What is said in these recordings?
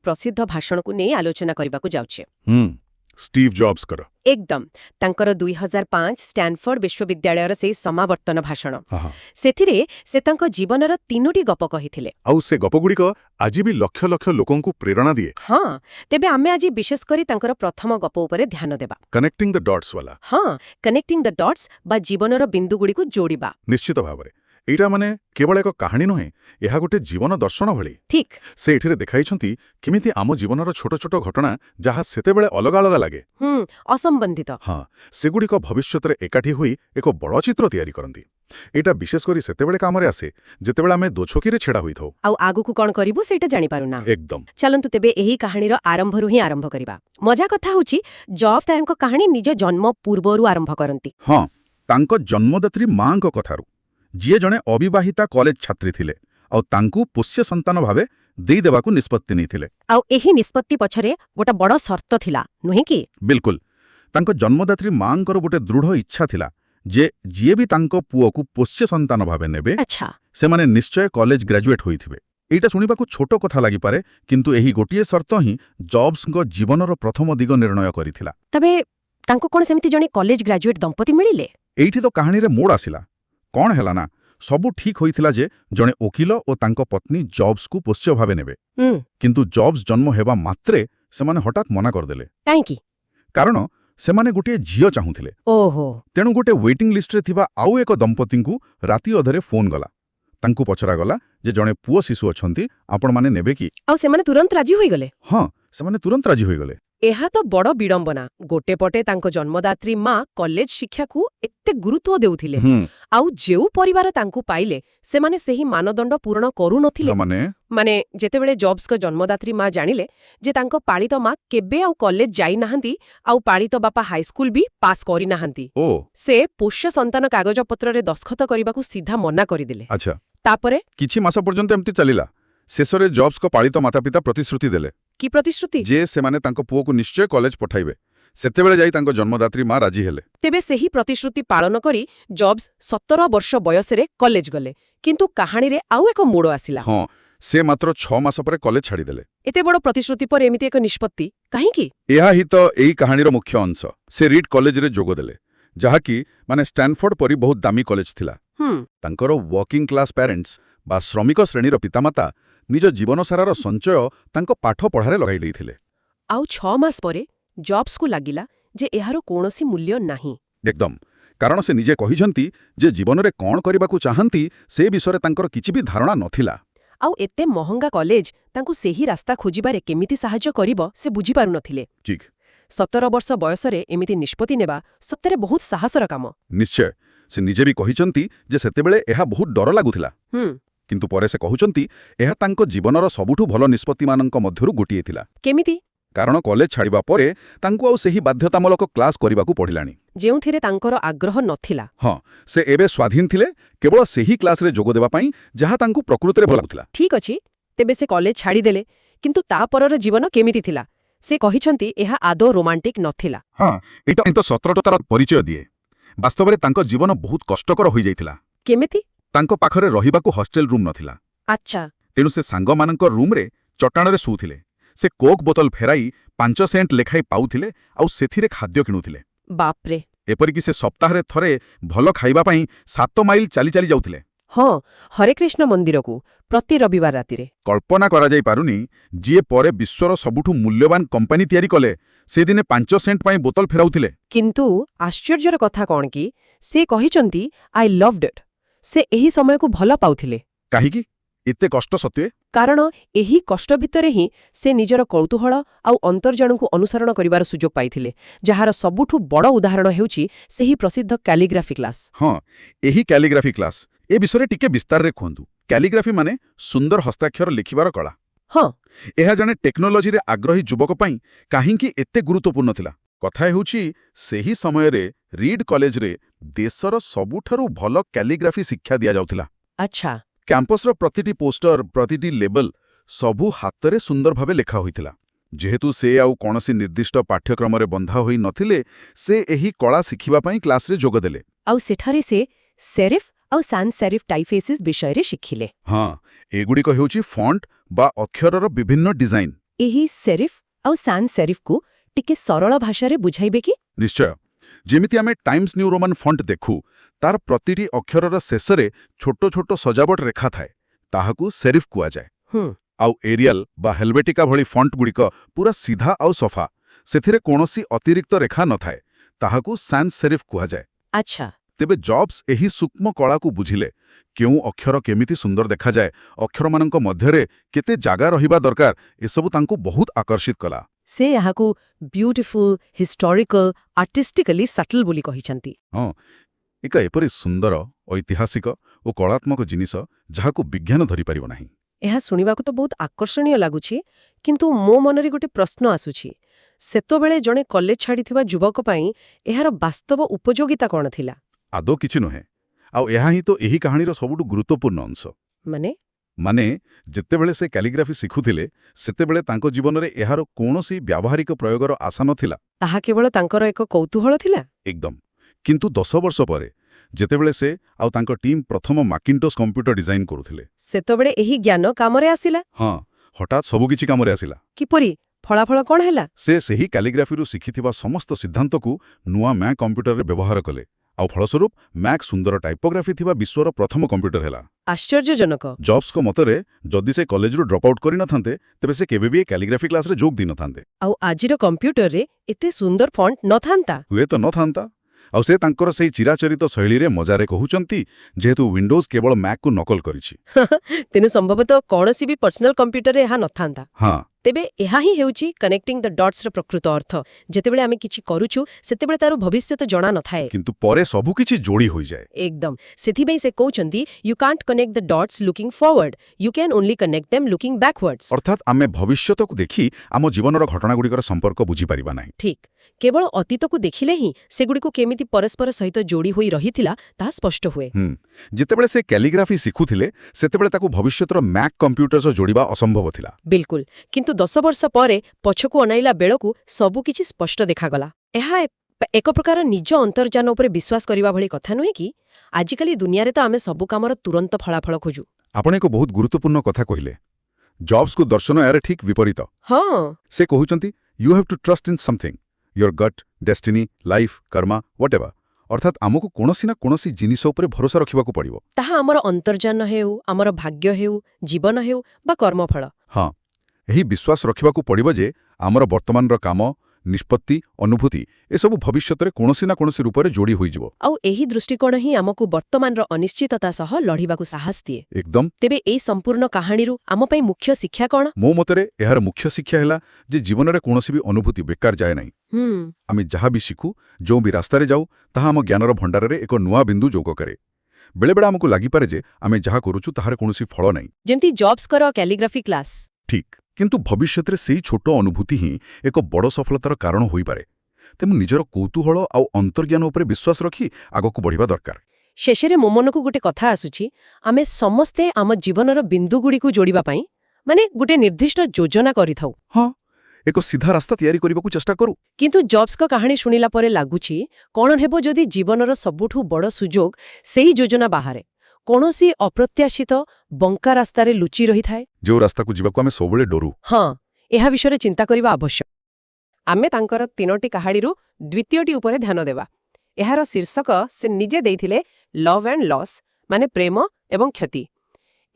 प्रसिद्ध भाषण को नहीं आलोचना करने को जाउछे। स्टीव जॉब्स कर एकदम तांकर 2005 स्टैनफोर्ड विश्वविद्यालयर से समावर्तन भाषण सेथिरे से तांको जीवनर 3टी गप कहिथिले आउ से गपगुड़िक आज भी लक्ष लक्ष लोकों को प्रेरणा दिए। हाँ तेबे आमे आज विशेष करी तांकर प्रथम गप उपरे ध्यान देबा कनेक्टिंग द डॉट्स वाला। हाँ कनेक्टिंग द डॉट्स बा जीवनर बिंदु गुड़ी को जोड़िबा। निश्चित भावरे एटा माने केवल एक कहानी नुहे यह गोटे जीवन दर्शन भली। ठीक से एठिरे देखाइछंती किमिति आम जीवनर छोट छोट घटना जहाँ सेतेबेले अलग अलग लागे असंबंधित हाँ सेगुड़िक भविष्यतरे एकाठी होई एक बड़ चित्र तैयारी करंती। एटा विशेष करी सेतेबेले कामरे आसे जेतेबेले आमे दोछकीरे छेड़ा होइथौ आउ आगु को कोन करिवो सेटा जानि पारुना। एकदम चलंतु तेबे एही कहानीर आरंभरु ही आरंभ करिबा। मजा कथा होची जॉब्स तांको कहानी निज जन्म पूर्वरु आरंभ करंती। हाँ तांको जन्मदात्री मांको कथारु जिए जणे अविवाहिता कॉलेज छात्री थिले और तांकु पुष्य संतान भावे देई देबाकू निष्पत्ति नहीं थिले। आउ एही निष्पत्ति पछरे गोटा बड़ शर्त थिला नुहे की? बिल्कुल तांको जन्मदात्री मांकर गोटे दृढ़ इच्छा थिला जे जिए भी तांको पुओकू पुष्य संतान भावे नेबे अच्छा से माने निश्चय कॉलेज ग्रेजुएट होइथिबे। एटा सुनिबाकू छोटो कथा लागि पारे किंतु एही गोटिए शर्त ही जॉब्स को जीवनर प्रथम दिग निर्णय करिथिला। तबे तांको कोन सेमिति जणे कॉलेज ग्रेजुएट दंपति मिलिले? एठी तो कहानी रे मोड़ आसिला। कौन हैला ना सबु ठीक होइथिला जे जणे ओकिल और तांको पत्नी जॉब्स को पोष्य भावे नेबे किंतु जॉब्स जन्म हेबा मात्रे सेमाने हठात मना करदेले। काहेकि? कारण सेमाने गोटे झियो चाहुथिले। ओहो तेणु गोटे वेटिंग लिस्ट रे थिबा आउ एक दंपति को राति अधरे फोन गला। तांकु पचरा गला जे जणे पुओ शिशु अछंती आपण माने नेबे कि? आउ सेमाने तुरंत राजी होई गले? हाँ सेमाने तुरंत राजी होई गले। एहा तो बड़ विडंबना। गोटे पटे तांको जन्मदात्री माँ कॉलेज शिक्षा को एते गुरुत्व देउथिले आउ जेउ परिवार तांकु पाइले सेमाने सेही मानदंड पूर्ण करू नथिले। माने जेतेबेले जॉब्स को जन्मदात्री माँ जानिले जे तांको पालित माँ केबे आउ कॉलेज जाई नाहंती आउ पालित बापा हाई स्कूल भी पास करि नाहंती से पोष्य संतान कागज पत्र रे दस्खत करिबाकू सीधा मना करिदिले। अच्छा तापरे किछि मास पर्यंत एम्ति चलिला। शेषरे जॉब्स को पालित मातापिता प्रतिश्रुति देले। की प्रतिश्रुति? जे सेमाने तांको पुओ को निश्चय कॉलेज पठाइबे। सेतेबेले जाई तांको जन्मदात्री माँ राजी हेले। तेबे सेही प्रतिश्रुति पालन करी जॉब्स 17 वर्ष बयसरे कॉलेज गले किंतु कहानी रे आउ एक मोड़ आसिला। हाँ से मात्र 6 मास परे कॉलेज छाड़ी देले। एते बड़ प्रतिश्रुति पर एमिति एक निष्पत्ति काहेकि? एहा ही तो एई कहानीर मुख्य अंश। से रीड कॉलेज रे जोग देले जहाँकि माने स्टैनफोर्ड परी बहुत दामी कॉलेज थिला। तांकर वर्किंग क्लास पेरेंट्स बा श्रमिक श्रेणीर पितामाता निज जीवन सारार संचय तांको पाठ पढ़ारे लगाई देइथिले। आउ 6 मास परे जॉब्स को लागिला जे एहार कोनोसी मूल्य नाही। एकदम कारण से निजे कहिजंती जे जीवन रे कोन करिबाकू चाहंती से विषय तांकर किछि भी धारणा नथिला। आउ एते महंगा कॉलेज तांकु सेही रास्ता खोजिबारे केमिति सहाय्य करिवो से बुझी पारु नथिले। ठीक 17 वर्ष बयसरे एमिति निष्पत्ति नेबा सत्तरे बहुत साहसर काम। निश्चय से निजे भी कहिजंती जे सेतेबेले एहा बहुत डर लागुथिला किंतु परे से कहउचंती एहा तांको जीवनर सबुठु भलो निष्पत्ति मानंक मध्यरु गोटिए थिला। केमिति? कारण कॉलेज छाड़िबा परे तांको आउ सेही बाध्यतामूलक क्लास करिबाकू पड़िलानी जेउथिरे तांकर आग्रह नथिला। हाँ से एबे स्वाधीन थिले केवल सेही क्लास रे जोग देबा पई जहा तांकु प्रकृति रे भल लागुथिला। ठीक अछि तेबे से कॉलेज छाड़ी देले किंतु ता परर जीवन केमिति थिला? से कहिसंती एहा आदो रोमांटिक नथिला। हाँ एटा तो सतर्कतार परिचय दिए। वास्तव में तांको जीवन बहुत कष्टकर होई जाइथिला। केमिति? तांको पाखरे रहिबाकू हॉस्टेल रूम नथिला। अच्छा तेणु से सांग मानक रूम रे चट्टाण रे सुथिले। से कोक बोतल फेराई 5 सेंट लेखाई पाउथिले आउ सेथिरे खाद्य किणुथिले। बाप रे एपरि कि से सप्ताह रे थरे भलो खाइबा पई 7 माइल चाली चाली जाउथिले। हाँ हरे कृष्ण मंदिर को प्रति रविवार राति रे। कल्पना करा जाई पारुनी जिए परे विश्वर सबुठु मूल्यवान कंपनी तयारी कले से दिने 5 सेंट पई बोतल फेराउथिले। किंतु आश्चर्यर कथा कोन कि से कहिचंती आई लव्ड इट। से एही समय को भला पाउथिले। काहेकि इते कष्ट सत्वे? कारण एही कष्ट भितरे ही से निजर कौतूहल आउ अंतर्जाणु को अनुसरण करिवार सुजोग पाइथिले जहार सबुठु बड़ उदाहरण हेउची सेही प्रसिद्ध कैलीग्राफी क्लास। हाँ एही कैलीग्राफी क्लास ए विषय टिके विस्तार रे कहंतु। कैलीग्राफी माने सुंदर हस्ताक्षर लिखिबार कला। हाँ एहा जने टेक्नोलॉजी रे आग्रही युवक पई काहेकि एते गुरुत्वपूर्ण थिला। कथा हेउची सेही समय रे रीड कॉलेज रे देशर सबुठारु भलो कैलीग्राफी शिक्षा दिया जाउथिला। अच्छा कैंपस रो प्रतिटी पोस्टर प्रतिटी लेबल सबु हातरे सुंदर भावे लेखा होइथिला। जेहेतु से आउ कोनोसी निर्दिष्ट पाठ्यक्रम रे बंधा होई नथिले से एही कला शिखिबा पई क्लास रे जोग देले। आउ सेठारे से सेरिफ आउ sans serif टाइपफेसिस विषय रे शिखिले। हाँ एगुडी को हेउची फॉन्ट बा अक्षरर विभिन्न डिजाइन। ଏହି ସେରିଫ୍ ଆଉ ସାନ୍ ସେରିଫ୍କୁ ଟିକେ ସରଳ ଭାଷାରେ ବୁଝାଇବେ କି? ନିଶ୍ଚୟ। ଯେମିତି ଆମେ ଟାଇମ୍ସ ନ୍ୟୁ ରୋମାନ ଫଣ୍ଟ ଦେଖୁ, ତାର ପ୍ରତିଟି ଅକ୍ଷରର ଶେଷରେ ଛୋଟ ଛୋଟ ସଜାବଟ ରେଖା ଥାଏ, ତାହାକୁ ସେରିଫ୍ କୁହାଯାଏ। ଆଉ ଏରିଆଲ ବା ହେଲଭେଟିକା ଭଳି ଫଣ୍ଟଗୁଡ଼ିକ ପୁରା ସିଧା ଆଉ ସଫା, ସେଥିରେ କୌଣସି ଅତିରିକ୍ତ ରେଖା ନଥାଏ, ତାହାକୁ ସାନ୍ସ ସେରିଫ୍ କୁହାଯାଏ। ଆଚ୍ଛା। ତେବେ ଜବ୍ସ ଏହି ସୂକ୍ଷ୍ମ କଳାକୁ ବୁଝିଲେ, କେଉଁ ଅକ୍ଷର କେମିତି ସୁନ୍ଦର ଦେଖାଯାଏ, ଅକ୍ଷରମାନଙ୍କ ମଧ୍ୟରେ କେତେ ଜାଗା ରହିବା ଦରକାର, ଏସବୁ ତାଙ୍କୁ ବହୁତ ଆକର୍ଷିତ କଲା। ସେ ଏହାକୁ ବ୍ୟୁଟିଫୁଲ୍, ହିଷ୍ଟୋରିକାଲ, ଆର୍ଟିଷ୍ଟିକାଲି ସଟଲ୍ ବୋଲି କହିଛନ୍ତି। ହଁ, ଏକ ଏପରି ସୁନ୍ଦର, ଐତିହାସିକ ଓ କଳାତ୍ମକ ଜିନିଷ ଯାହାକୁ ବିଜ୍ଞାନ ଧରିପାରିବ ନାହିଁ। ଏହା ଶୁଣିବାକୁ ତ ବହୁତ ଆକର୍ଷଣୀୟ ଲାଗୁଛି, କିନ୍ତୁ ମୋ ମନରେ ଗୋଟେ ପ୍ରଶ୍ନ ଆସୁଛି। ସେତେବେଳେ ଜଣେ କଲେଜ ଛାଡ଼ିଥିବା ଯୁବକ ପାଇଁ ଏହାର ବାସ୍ତବ ଉପଯୋଗିତା କ'ଣ ଥିଲା? ଆଦୌ କିଛି ନୁହେଁ। ଆଉ ଏହା ହିଁ ତ ଏହି କାହାଣୀର ସବୁଠୁ ଗୁରୁତ୍ୱପୂର୍ଣ୍ଣ ଅଂଶ। ମାନେ ଯେତେବେଳେ ସେ କ୍ୟାଲିଗ୍ରାଫି ଶିଖୁଥିଲେ, ସେତେବେଳେ ତାଙ୍କ ଜୀବନରେ ଏହାର କୌଣସି ବ୍ୟାବହାରିକ ପ୍ରୟୋଗର ଆଶା ନଥିଲା। ତାହା କେବଳ ତାଙ୍କର ଏକ କୌତୂହଳ ଥିଲା। ଏକଦମ। କିନ୍ତୁ 10 ବର୍ଷ ପରେ ଯେତେବେଳେ ସେ ଆଉ ତାଙ୍କ ଟିମ୍ ପ୍ରଥମ ମାକିଣ୍ଟୋସ୍ କମ୍ପ୍ୟୁଟର ଡିଜାଇନ୍ କରୁଥିଲେ, ସେତେବେଳେ ଏହି ଜ୍ଞାନ କାମରେ ଆସିଲା। ହଁ, ହଠାତ୍ ସବୁକିଛି କାମରେ ଆସିଲା। କିପରି? ଫଳାଫଳ କ'ଣ ହେଲା? ସେ ସେହି କ୍ୟାଲିଗ୍ରାଫିରୁ ଶିଖିଥିବା ସମସ୍ତ ସିଦ୍ଧାନ୍ତକୁ ନୂଆ ମ୍ୟାକ୍ କମ୍ପ୍ୟୁଟରରେ ବ୍ୟବହାର କଲେ, ଆଉ ଫଳସ୍ୱରୂପ ମ୍ୟାକ୍ ସୁନ୍ଦର ଟାଇପୋଗ୍ରାଫି ଥିବା ବିଶ୍ୱର ପ୍ରଥମ କମ୍ପ୍ୟୁଟର ହେଲା। ଆଶ୍ଚର୍ଯ୍ୟଜନକ। ଜବ୍ସଙ୍କ ମତରେ ଯଦି ସେ କଲେଜରୁ ଡ୍ରପ୍ ଆଉଟ୍ କରିନଥାନ୍ତେ, ତେବେ ସେ କେବେ ବି ଏ କ୍ୟାଲିଗ୍ରାଫି କ୍ଲାସରେ ଯୋଗ ଦେଇନଥାନ୍ତେ। ଆଉ ଆଜିର କମ୍ପ୍ୟୁଟରରେ ଏତେ ସୁନ୍ଦର ଫଣ୍ଟ ନଥାନ୍ତା। ହୁଏତ ନଥାନ୍ତା। ଆଉ ସେ ତାଙ୍କର ସେହି ଚିରାଚରିତ ଶୈଳୀରେ ମଜାରେ କହୁଛନ୍ତି, ଯେହେତୁ ୱିଣ୍ଡୋଜ୍ କେବଳ ମ୍ୟାକ୍କୁ ନକଲ କରିଛି। ତେଣୁ ସମ୍ଭବତଃ କୌଣସି ବି ପର୍ସନାଲ କମ୍ପ୍ୟୁଟରରେ ଏହା ନଥାନ୍ତା। ହଁ। ତେବେ ଏହା ହିଁ ହେଉଛି କନେକ୍ଟିଂ ଦ ଡଟ୍ସର ପ୍ରକୃତ ଅର୍ଥ। ଯେତେବେଳେ ଆମେ କିଛି କରୁଛୁ, ସେତେବେଳେ ତାର ଭବିଷ୍ୟତ ଜଣା ନଥାଏ, କିନ୍ତୁ ପରେ ସବୁକିଛି ଯୋଡ଼ି ହୋଇଯାଏ। ଏକଦମ। ସେଥିପାଇଁ ସେ କହୁଛନ୍ତି, you can't connect the dots looking forward, you can only connect them looking backwards. ଅର୍ଥାତ୍ ଆମେ ଭବିଷ୍ୟତକୁ ଦେଖି ଆମ ଜୀବନର ଘଟଣାଗୁଡ଼ିକର ସମ୍ପର୍କ ବୁଝିପାରିବା ନାହିଁ। ଠିକ୍। କେବଳ ଅତୀତକୁ ଦେଖିଲେ ହିଁ ସେଗୁଡ଼ିକୁ କେମିତି ପରସ୍ପର ସହିତ ଯୋଡ଼ି ହୋଇ ରହିଥିଲା, ତାହା ସ୍ପଷ୍ଟ ହୁଏ। ଯେତେବେଳେ ସେ କ୍ୟାଲିଗ୍ରାଫି ଶିଖୁଥିଲେ, ସେତେବେଳେ ତାକୁ ଭବିଷ୍ୟତର ମ୍ୟାକ୍ କମ୍ପ୍ୟୁଟର ସହ ଯୋଡ଼ିବା ଅସମ୍ଭବ ଥିଲା। ବିଲକୁଲ। କିନ୍ତୁ 10 ବର୍ଷ ପରେ ପଛକୁ ଅନାଇଲା ବେଳକୁ ସବୁକିଛି ସ୍ପଷ୍ଟ ଦେଖାଗଲା। ଏହା ଏକ ପ୍ରକାର ନିଜ ଅନ୍ତର୍ଜାନ ଉପରେ ବିଶ୍ୱାସ କରିବା ଭଳି କଥା ନୁହେଁ କି? ଆଜିକାଲି ଦୁନିଆରେ ତ ଆମେ ସବୁ କାମର ତୁରନ୍ତ ଫଳାଫଳ ଖୋଜୁ। ଆପଣ ଏକ ବହୁତ ଗୁରୁତ୍ୱପୂର୍ଣ୍ଣ କଥା କହିଲେ। ଜବ୍ସକୁ ଦର୍ଶନ ଏହାର ଠିକ୍ ବିପରୀତ। ହଁ। ସେ କହୁଛନ୍ତି, you have to trust in something, your gut, destiny, life, karma, whatever. ଅର୍ଥାତ୍ ଆମକୁ କୌଣସି ନା କୌଣସି ଜିନିଷ ଉପରେ ଭରସା ରଖିବାକୁ ପଡ଼ିବ। ତାହା ଆମର ଅନ୍ତର୍ଜାନ ହେଉ, ଆମର ଭାଗ୍ୟ ହେଉ, ଜୀବନ ହେଉ ବା କର୍ମଫଳ। ହଁ, ଏହି ବିଶ୍ୱାସ ରଖିବାକୁ ପଡ଼ିବ ଯେ ଆମର ବର୍ତ୍ତମାନର କାମ, ନିଷ୍ପତ୍ତି, ଅନୁଭୂତି ଏସବୁ ଭବିଷ୍ୟତରେ କୌଣସି ନା କୌଣସି ରୂପରେ ଯୋଡ଼ି ହୋଇଯିବ। ଆଉ ଏହି ଦୃଷ୍ଟିକୋଣ ହିଁ ଆମକୁ ବର୍ତ୍ତମାନର ଅନିଶ୍ଚିତତା ସହ ଲଢ଼ିବାକୁ ସାହସ ଦିଏ। ଏକଦମ। ତେବେ ଏହି ସମ୍ପୂର୍ଣ୍ଣ କାହାଣୀରୁ ଆମ ପାଇଁ ମୁଖ୍ୟ ଶିକ୍ଷା କ'ଣ? ମୋ ମତରେ ଏହାର ମୁଖ୍ୟ ଶିକ୍ଷା ହେଲା ଯେ ଜୀବନରେ କୌଣସି ବି ଅନୁଭୂତି ବେକାର ଯାଏ ନାହିଁ। ଆମେ ଯାହା ବି ଶିଖୁ, ଯେଉଁ ବି ରାସ୍ତାରେ ଯାଉ, ତାହା ଆମ ଜ୍ଞାନର ଭଣ୍ଡାରରେ ଏକ ନୂଆ ବିନ୍ଦୁ ଯୋଗ କରେ। ବେଳେବେଳେ ଆମକୁ ଲାଗିପାରେ ଯେ ଆମେ ଯାହା କରୁଛୁ ତାହାର କୌଣସି ଫଳ ନାହିଁ, ଯେମିତି ଜବ୍ସଙ୍କର କ୍ୟାଲିଗ୍ରାଫି କ୍ଲାସ୍। ଠିକ୍। କିନ୍ତୁ ଭବିଷ୍ୟତରେ ସେହି ଛୋଟ ଅନୁଭୂତି ହିଁ ଏକ ବଡ଼ ସଫଳତାର କାରଣ ହୋଇପାରେ। ତେଣୁ ନିଜର କୌତୂହଳ ଆଉ ଅନ୍ତର୍ଜ୍ଞାନ ଉପରେ ବିଶ୍ୱାସ ରଖି ଆଗକୁ ବଢ଼ିବା ଦରକାର। ଶେଷରେ ମୋ ମନକୁ ଗୋଟେ କଥା ଆସୁଛି, ଆମେ ସମସ୍ତେ ଆମ ଜୀବନର ବିନ୍ଦୁଗୁଡ଼ିକୁ ଯୋଡ଼ିବା ପାଇଁ ଗୋଟେ ନିର୍ଦ୍ଦିଷ୍ଟ ଯୋଜନା କରିଥାଉ। ହଁ, ଏକ ସିଧା ରାସ୍ତା ତିଆରି କରିବାକୁ ଚେଷ୍ଟା କରୁ। କିନ୍ତୁ ଜବ୍ସଙ୍କ କାହାଣୀ ଶୁଣିଲା ପରେ ଲାଗୁଛି, କ'ଣ ହେବ ଯଦି ଜୀବନର ସବୁଠୁ ବଡ଼ ସୁଯୋଗ ସେହି ଯୋଜନା ବାହାରେ କୌଣସି ଅପ୍ରତ୍ୟାଶିତ ବଙ୍କା ରାସ୍ତାରେ ଲୁଚି ରହିଥାଏ, ଯେଉଁ ରାସ୍ତାକୁ ଯିବାକୁ ଆମେ ସବୁବେଳେ ଡରୁ। ହଁ, ଏହା ବିଷୟରେ ଚିନ୍ତା କରିବା ଆବଶ୍ୟକ। ଆମେ ତାଙ୍କର 3ଟି କାହାଣୀରୁ ଦ୍ୱିତୀୟଟି ଉପରେ ଧ୍ୟାନ ଦେବା। ଏହାର ଶୀର୍ଷକ ସେ ନିଜେ ଦେଇଥିଲେ, ଲଭ୍ ଆଣ୍ଡ ଲସ୍, ମାନେ ପ୍ରେମ ଏବଂ କ୍ଷତି।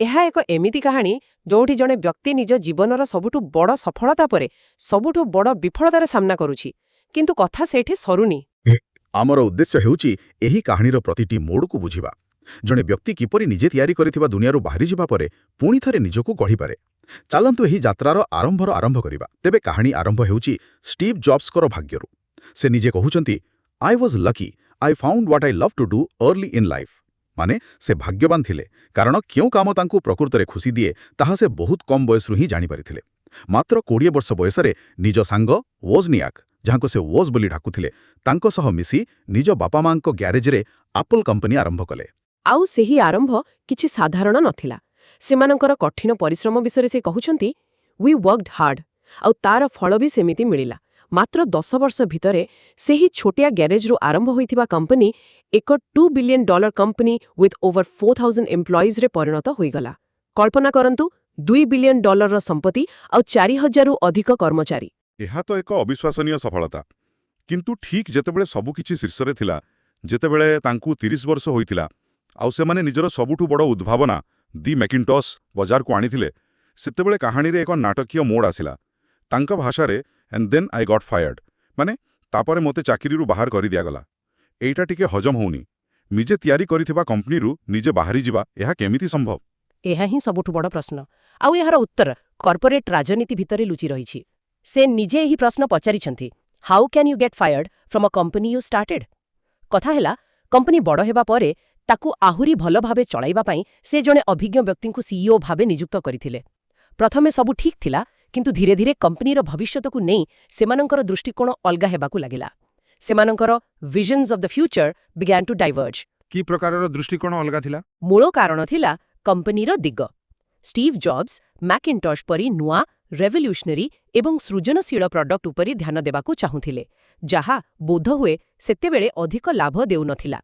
ଏହା ଏକ ଏମିତି କାହାଣୀ ଯେଉଁଠି ଜଣେ ବ୍ୟକ୍ତି ନିଜ ଜୀବନର ସବୁଠୁ ବଡ଼ ସଫଳତା ପରେ ସବୁଠୁ ବଡ଼ ବିଫଳତାର ସାମ୍ନା କରୁଛି, କିନ୍ତୁ କଥା ସେଇଠି ସରୁନି। ଆମର ଉଦ୍ଦେଶ୍ୟ ହେଉଛି ଏହି କାହାଣୀର ପ୍ରତିଟି ମୋଡ଼କୁ ବୁଝିବା। ଜଣେ ବ୍ୟକ୍ତି କିପରି ନିଜେ ତିଆରି କରିଥିବା ଦୁନିଆରୁ ବାହାରିଯିବା ପରେ ପୁଣି ଥରେ ନିଜକୁ ଗଢ଼ିପାରେ। ଚାଲନ୍ତୁ ଏହି ଯାତ୍ରାର ଆରମ୍ଭ କରିବା। ତେବେ କାହାଣୀ ଆରମ୍ଭ ହେଉଛି ଷ୍ଟିଭ୍ ଜବ୍ସଙ୍କର ଭାଗ୍ୟରୁ। ସେ ନିଜେ କହୁଛନ୍ତି, I was lucky, I found what I love to do early in life. ମାନେ ସେ ଭାଗ୍ୟବାନ ଥିଲେ, କାରଣ କେଉଁ କାମ ତାଙ୍କୁ ପ୍ରକୃତରେ ଖୁସି ଦିଏ ତାହା ସେ ବହୁତ କମ୍ ବୟସରୁ ହିଁ ଜାଣିପାରିଥିଲେ। ମାତ୍ର 20 ବର୍ଷ ବୟସରେ ନିଜ ସାଙ୍ଗ ୱୋଜନିଆକ୍, ଯାହାଙ୍କୁ ସେ ୱୋଜ୍ ବୋଲି ଡାକୁଥିଲେ, ତାଙ୍କ ସହ ମିଶି ନିଜ ବାପା ମାଙ୍କ ଗ୍ୟାରେଜରେ ଆପଲ୍ କମ୍ପାନୀ ଆରମ୍ଭ କଲେ। ଆଉ ସେହି ଆରମ୍ଭ କିଛି ସାଧାରଣ ନଥିଲା। ସେମାନଙ୍କର କଠିନ ପରିଶ୍ରମ ବିଷୟରେ ସେ କହୁଛନ୍ତି, ୱି ୱର୍କଡ୍ ହାର୍ଡ, ଆଉ ତାର ଫଳ ବି ସେମିତି ମିଳିଲା। ମାତ୍ର 10 ବର୍ଷ ଭିତରେ ସେହି ଛୋଟିଆ ଗ୍ୟାରେଜରୁ ଆରମ୍ଭ ହୋଇଥିବା କମ୍ପାନୀ ଏକ $2 ବିଲିୟନ୍ କମ୍ପାନୀ ୱିଥ୍ ଓଭର 4000 ଏମ୍ପ୍ଲୟିଜରେ ପରିଣତ ହୋଇଗଲା। କଳ୍ପନା କରନ୍ତୁ, $2 ବିଲିୟନ ସମ୍ପତ୍ତି ଆଉ 4,000ରୁ ଅଧିକ କର୍ମଚାରୀ। ଏହା ତ ଏକ ଅବିଶ୍ୱାସନୀୟ ସଫଳତା। କିନ୍ତୁ ଠିକ୍ ଯେତେବେଳେ ସବୁକିଛି ଶୀର୍ଷରେ ଥିଲା, ଯେତେବେଳେ ତାଙ୍କୁ 30 ବର୍ଷ ହୋଇଥିଲା ଆଉ ସେମାନେ ନିଜର ସବୁଠୁ ବଡ଼ ଉଦ୍ଭାବନା ଦି ମ୍ୟାକିଣ୍ଟସ୍ ବଜାରକୁ ଆଣିଥିଲେ, ସେତେବେଳେ କାହାଣୀରେ ଏକ ନାଟକୀୟ ମୋଡ଼ ଆସିଲା। ତାଙ୍କ ଭାଷାରେ "and then I got fired", ମାନେ ତାପରେ ମୋତେ ଚାକିରିରୁ ବାହାର କରିଦିଆଗଲା। ଏଇଟା ଟିକେ ହଜମ ହଉନି। ନିଜେ ତିଆରି କରିଥିବା କମ୍ପାନୀରୁ ନିଜେ ବାହାରିଯିବା, ଏହା କେମିତି ସମ୍ଭବ? ଏହା ହିଁ ସବୁଠୁ ବଡ଼ ପ୍ରଶ୍ନ। ଆଉ ଏହାର ଉତ୍ତର କର୍ପୋରେଟ୍ ରାଜନୀତି ଭିତରେ ଲୁଚି ରହିଛି। ସେ ନିଜେ ଏହି ପ୍ରଶ୍ନ ପଚାରିଛନ୍ତି, ହାଉ can you gate fired from ଅ କମ୍ପାନୀ ୟୁ ଷ୍ଟାର୍ଟେଡ୍? କଥା ହେଲା, କମ୍ପାନୀ ବଡ଼ ହେବା ପରେ ତାକୁ ଆହୁରି ଭଲ ଭାବେ ଚଳାଇବା ପାଇଁ ସେ ଜଣେ ଅଭିଜ୍ଞ ବ୍ୟକ୍ତିଙ୍କୁ ସିଇଓ ଭାବେ ନିଯୁକ୍ତ କରିଥିଲେ। ପ୍ରଥମେ ସବୁ ଠିକ୍ ଥିଲା, କିନ୍ତୁ ଧୀରେ ଧୀରେ କମ୍ପାନୀର ଭବିଷ୍ୟତକୁ ନେଇ ସେମାନଙ୍କର ଦୃଷ୍ଟିକୋଣ ଅଲଗା ହେବାକୁ ଲାଗିଲା। ସେମାନଙ୍କର ଭିଜନ୍ସ ଅଫ୍ ଦ ଫ୍ୟୁଚର ବିଗ୍ୟାନ୍ ଟୁ ଡାଇଭର୍ଜ। କି ପ୍ରକାରର ଦୃଷ୍ଟିକୋଣ ଅଲଗା ଥିଲା? ମୂଳ କାରଣ ଥିଲା କମ୍ପାନୀର ଦିଗ। ଷ୍ଟିଭ୍ ଜବ୍ସ ମ୍ୟାକିଣ୍ଟସ୍ ପରି ନୂଆ, ରେଭଲ୍ୟୁସନାରୀ ଏବଂ ସୃଜନଶୀଳ ପ୍ରଡକ୍ଟ ଉପରେ ଧ୍ୟାନ ଦେବାକୁ ଚାହୁଁଥିଲେ, ଯାହା ବୋଧହୁଏ ସେତେବେଳେ ଅଧିକ ଲାଭ ଦେଉନଥିଲା।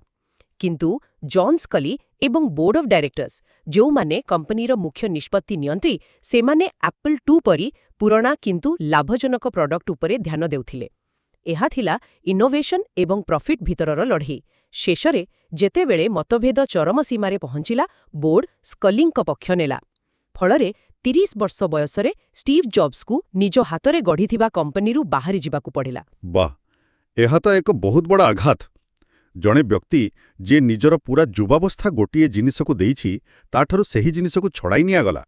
କିନ୍ତୁ ଜନ୍ ସ୍କଲି ଏବଂ ବୋର୍ଡ ଅଫ୍ ଡାଇରେକ୍ଟର୍ସ, ଯେଉଁମାନେ କମ୍ପାନୀର ମୁଖ୍ୟ ନିଷ୍ପତ୍ତି ନିଅନ୍ତି, ସେମାନେ ଆପଲ୍ II ପରି ପୁରୁଣା କିନ୍ତୁ ଲାଭଜନକ ପ୍ରଡକ୍ଟ ଉପରେ ଧ୍ୟାନ ଦେଉଥିଲେ। ଏହା ଥିଲା ଇନୋଭେସନ୍ ଏବଂ ପ୍ରଫିଟ୍ ଭିତରର ଲଢ଼େଇ। ଶେଷରେ ଯେତେବେଳେ ମତଭେଦ ଚରମ ସୀମାରେ ପହଞ୍ଚିଲା, ବୋର୍ଡ ସ୍କଲିଙ୍କ ପକ୍ଷ ନେଲା। ଫଳରେ 30 ବର୍ଷ ବୟସରେ ଷ୍ଟିଭ୍ ଜବ୍ସଙ୍କୁ ନିଜ ହାତରେ ଗଢ଼ିଥିବା କମ୍ପାନୀରୁ ବାହାରି ଯିବାକୁ ପଡ଼ିଲା। ବାଃ, ଏହା ତ ଏକ ବହୁତ ବଡ଼ ଆଘାତ। ଜଣେ ବ୍ୟକ୍ତି ଯିଏ ନିଜର ପୁରା ଯୁବାବସ୍ଥା ଗୋଟିଏ ଜିନିଷକୁ ଦେଇଛି, ତାଠାରୁ ସେହି ଜିନିଷକୁ ଛଡ଼ାଇ ନିଆଗଲା।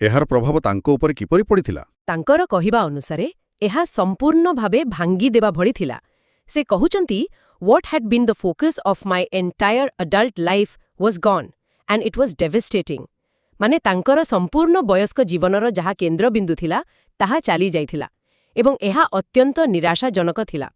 ଏହାର ପ୍ରଭାବ ତାଙ୍କ ଉପରେ କିପରି ପଡ଼ିଥିଲା? ତାଙ୍କର କହିବା ଅନୁସାରେ ଏହା ସମ୍ପୂର୍ଣ୍ଣ ଭାବେ ଭାଙ୍ଗିଦେବା ଭଳି ଥିଲା। ସେ କହୁଛନ୍ତି, "What had been the focus of my entire adult life was gone, and it was devastating." ମାନେ ତାଙ୍କର ସମ୍ପୂର୍ଣ୍ଣ ବୟସ୍କ ଜୀବନର ଯାହା କେନ୍ଦ୍ରବିନ୍ଦୁ ଥିଲା, ତାହା ଚାଲିଯାଇଥିଲା ଏବଂ ଏହା ଅତ୍ୟନ୍ତ ନିରାଶାଜନକ ଥିଲା।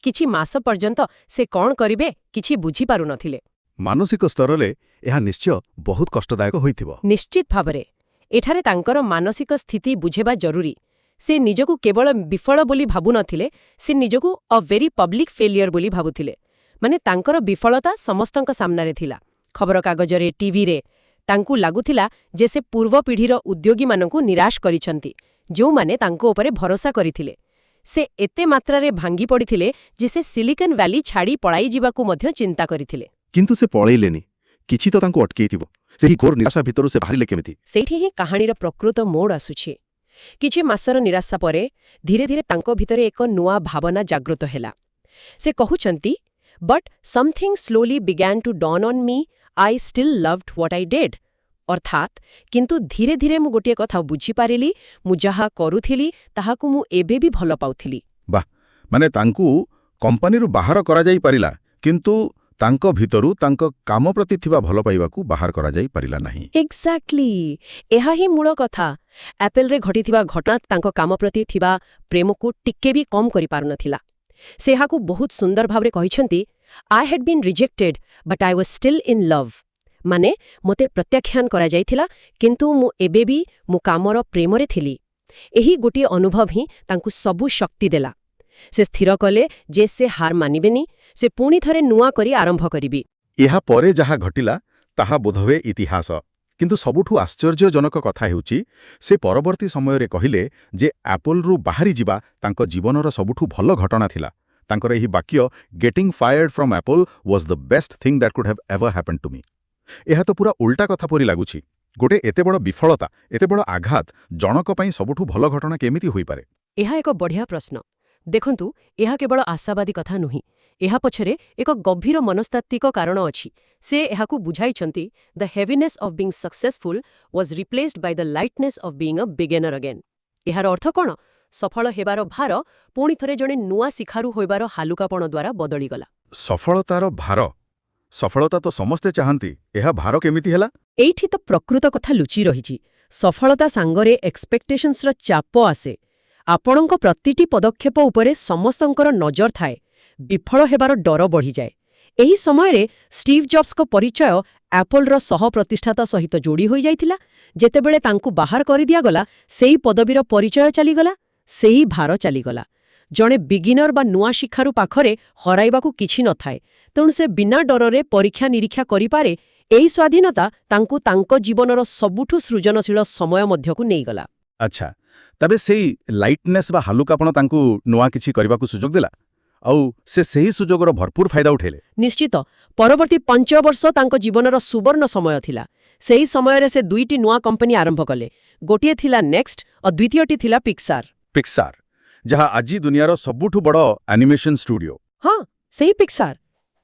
କିଛି ମାସ ପର୍ଯ୍ୟନ୍ତ ସେ କ'ଣ କରିବେ କିଛି ବୁଝିପାରୁନଥିଲେ। ମାନସିକ ସ୍ତରରେ ଏହା ନିଶ୍ଚୟ ବହୁତ କଷ୍ଟଦାୟକ ହୋଇଥିବ। ନିଶ୍ଚିତ ଭାବରେ ଏଠାରେ ତାଙ୍କର ମାନସିକ ସ୍ଥିତି ବୁଝେବା ଜରୁରୀ। ସେ ନିଜକୁ କେବଳ ବିଫଳ ବୋଲି ଭାବୁନଥିଲେ, ସେ ନିଜକୁ ଅ ଭେରି ପବ୍ଲିକ୍ ଫେଲିୟର ବୋଲି ଭାବୁଥିଲେ। ମାନେ ତାଙ୍କର ବିଫଳତା ସମସ୍ତଙ୍କ ସାମ୍ନାରେ ଥିଲା, ଖବରକାଗଜରେ, ଟିଭିରେ। ତାଙ୍କୁ ଲାଗୁଥିଲା ଯେ ସେ ପୂର୍ବ ପିଢ଼ିର ଉଦ୍ୟୋଗୀମାନଙ୍କୁ ନିରାଶ କରିଛନ୍ତି, ଯେଉଁମାନେ ତାଙ୍କ ଉପରେ ଭରସା କରିଥିଲେ। ସେ ଏତେ ମାତ୍ରାରେ ଭାଙ୍ଗି ପଡ଼ିଥିଲେ ଯେ ସେ ସିଲିକନ୍ ଭ୍ୟାଲି ଛାଡ଼ି ପଳାଇ ଯିବାକୁ ମଧ୍ୟ ଚିନ୍ତା କରିଥିଲେ। କିନ୍ତୁ ସେ ପଳେଇଲେନି। କିଛି ତ ତାଙ୍କୁ ଅଟକେଇଥିବ। ସେହି ଘୋର ନିରାଶା ଭିତରୁ ସେ ବାହାରିଲେ କେମିତି? ସେଇଠି ହିଁ କାହାଣୀର ପ୍ରକୃତ ମୋଡ଼ ଆସୁଛି। କିଛି ମାସର ନିରାଶା ପରେ ଧୀରେ ଧୀରେ ତାଙ୍କ ଭିତରେ ଏକ ନୂଆ ଭାବନା ଜାଗ୍ରତ ହେଲା। ସେ କହୁଛନ୍ତି, "but something slowly began to dawn on me, I still loved what I did." ଅର୍ଥାତ୍ କିନ୍ତୁ ଧୀରେ ଧୀରେ ମୁଁ ଗୋଟିଏ କଥା ବୁଝିପାରିଲି, ମୁଁ ଯାହା କରୁଥିଲି ତାହାକୁ ମୁଁ ଏବେ ବି ଭଲ ପାଉଥିଲି। ବାଃ, ମାନେ ତାଙ୍କୁ କମ୍ପାନୀରୁ ବାହାର କରାଯାଇପାରିଲା, କିନ୍ତୁ ତାଙ୍କ ଭିତରୁ ତାଙ୍କ କାମ ପ୍ରତି ଥିବା ଭଲ ପାଇବାକୁ ବାହାର କରାଯାଇପାରିଲା ନାହିଁ। ଏକ୍ଜାକ୍ଟଲି, ଏହା ହିଁ ମୂଳ କଥା। ଆପଲ୍ରେ ଘଟିଥିବା ଘଟଣା ତାଙ୍କ କାମ ପ୍ରତି ଥିବା ପ୍ରେମକୁ ଟିକେ ବି କମ୍ କରିପାରୁନଥିଲା। ସେ ଏହାକୁ ବହୁତ ସୁନ୍ଦର ଭାବରେ କହିଛନ୍ତି, "I had been rejected, but I was still in love." ମାନେ ମୋତେ ପ୍ରତ୍ୟାଖ୍ୟାନ କରାଯାଇଥିଲା, କିନ୍ତୁ ମୁଁ ଏବେ ବି ମୋ କାମର ପ୍ରେମରେ ଥିଲି। ଏହି ଗୋଟିଏ ଅନୁଭବ ହିଁ ତାଙ୍କୁ ସବୁ ଶକ୍ତି ଦେଲା। ସେ ସ୍ଥିର କଲେ ଯେ ସେ ହାର ମାନିବେନି, ସେ ପୁଣି ଥରେ ନୂଆ କରି ଆରମ୍ଭ କରିବି। ଏହା ପରେ ଯାହା ଘଟିଲା ତାହା ବୋଧହୁଏ ଇତିହାସ। କିନ୍ତୁ ସବୁଠୁ ଆଶ୍ଚର୍ଯ୍ୟଜନକ କଥା ହେଉଛି, ସେ ପରବର୍ତ୍ତୀ ସମୟରେ କହିଲେ ଯେ ଆପଲ୍ରୁ ବାହାରିଯିବା ତାଙ୍କ ଜୀବନର ସବୁଠୁ ଭଲ ଘଟଣା ଥିଲା। ତାଙ୍କର ଏହି ବାକ୍ୟ, "getting fired from Apple was the best thing that could have ever happened to me." ଏହା ତ ପୁରା ଉଲ୍ଟା କଥା ପରି ଲାଗୁଛି। ଗୋଟେ ଏତେ ବଡ଼ ବିଫଳତା, ଏତେ ବଡ଼ ଆଘାତ ଜଣକ ପାଇଁ ସବୁଠୁ ଭଲ ଘଟଣା କେମିତି ହୋଇପାରେ? ଏହା ଏକ ବଢ଼ିଆ ପ୍ରଶ୍ନ। ଦେଖନ୍ତୁ, ଏହା କେବଳ ଆଶାବାଦୀ କଥା ନୁହେଁ। ଏହା ପଛରେ ଏକ ଗଭୀର ମନସ୍ତାତ୍ତ୍ୱିକ କାରଣ ଅଛି। ସେ ଏହାକୁ ବୁଝାଇଛନ୍ତି, "the heaviness of being successful was replaced by the lightness of being a beginner again." ଏହାର ଅର୍ଥ କ'ଣ? ସଫଳ ହେବାର ଭାର ପୁଣି ଥରେ ଜଣେ ନୂଆ ଶିଖାରୁ ହୋଇବାର ହାଲୁକାପଣ ଦ୍ୱାରା ବଦଳିଗଲା। ସଫଳତାର ଭାର? ସଫଳତା ତ ସମସ୍ତେ ଚାହାନ୍ତି, ଏହା ଭାର କେମିତି ହେଲା? ଏଇଠି ତ ପ୍ରକୃତ କଥା ଲୁଚି ରହିଛି। ସଫଳତା ସାଙ୍ଗରେ ଏକ୍ସପେକ୍ଟେସନ୍ସର ଚାପ ଆସେ। ଆପଣଙ୍କ ପ୍ରତିଟି ପଦକ୍ଷେପ ଉପରେ ସମସ୍ତଙ୍କର ନଜର ଥାଏ। ବିଫଳ ହେବାର ଡର ବଢ଼ିଯାଏ। ଏହି ସମୟରେ ଷ୍ଟିଭ୍ ଜବ୍ସଙ୍କ ପରିଚୟ ଆପଲ୍ର ସହ-ପ୍ରତିଷ୍ଠାତା ସହିତ ଯୋଡ଼ି ହୋଇଯାଇଥିଲା। ଯେତେବେଳେ ତାଙ୍କୁ ବାହାର କରିଦିଆଗଲା, ସେହି ପଦବୀର ପରିଚୟ ଚାଲିଗଲା, ସେହି ଭାର ଚାଲିଗଲା। ଜଣେ ବିଗିନର ବା ନୂଆ ଶିକ୍ଷାରୁ ପାଖରେ ହରାଇବାକୁ କିଛି ନଥାଏ, ତେଣୁ ସେ ବିନା ଡରରେ ପରୀକ୍ଷା ନିରୀକ୍ଷା କରିପାରେ ଏହି ସ୍ୱାଧୀନତା ତାଙ୍କୁ ତାଙ୍କ ଜୀବନର ସବୁଠୁ ସୃଜନଶୀଳ ସମୟ ମଧ୍ୟକୁ ନେଇଗଲା। ଆଚ୍ଛା, ତେବେ ସେଇ ଲାଇଟନେସ୍ ବା ହାଲୁକାପଣ ତାଙ୍କୁ ନୂଆ କିଛି କରିବାକୁ ସୁଯୋଗ ଦେଲା, ଆଉ ସେ ସେହି ସୁଯୋଗର ଭରପୁର ଫାଇଦା ଉଠାଇଲେ। ନିଶ୍ଚିତ, ପରବର୍ତ୍ତୀ 5 ବର୍ଷ ତାଙ୍କ ଜୀବନର ସୁବର୍ଣ୍ଣ ସମୟ ଥିଲା। ସେହି ସମୟରେ ସେ 2ଟି ନୂଆ କମ୍ପାନୀ ଆରମ୍ଭ କଲେ। ଗୋଟିଏ ଥିଲା ନେକ୍ସଟ ଓ ଦ୍ୱିତୀୟଟି ଥିଲା ପିକ୍ସାର। ପିକ୍ସାର, ଯାହା ଆଜି ଦୁନିଆର ସବୁଠୁ ବଡ଼ ଆନିମେସନ ଷ୍ଟୁଡିଓ। ହଁ, ସେହି ପିକ୍ସାର।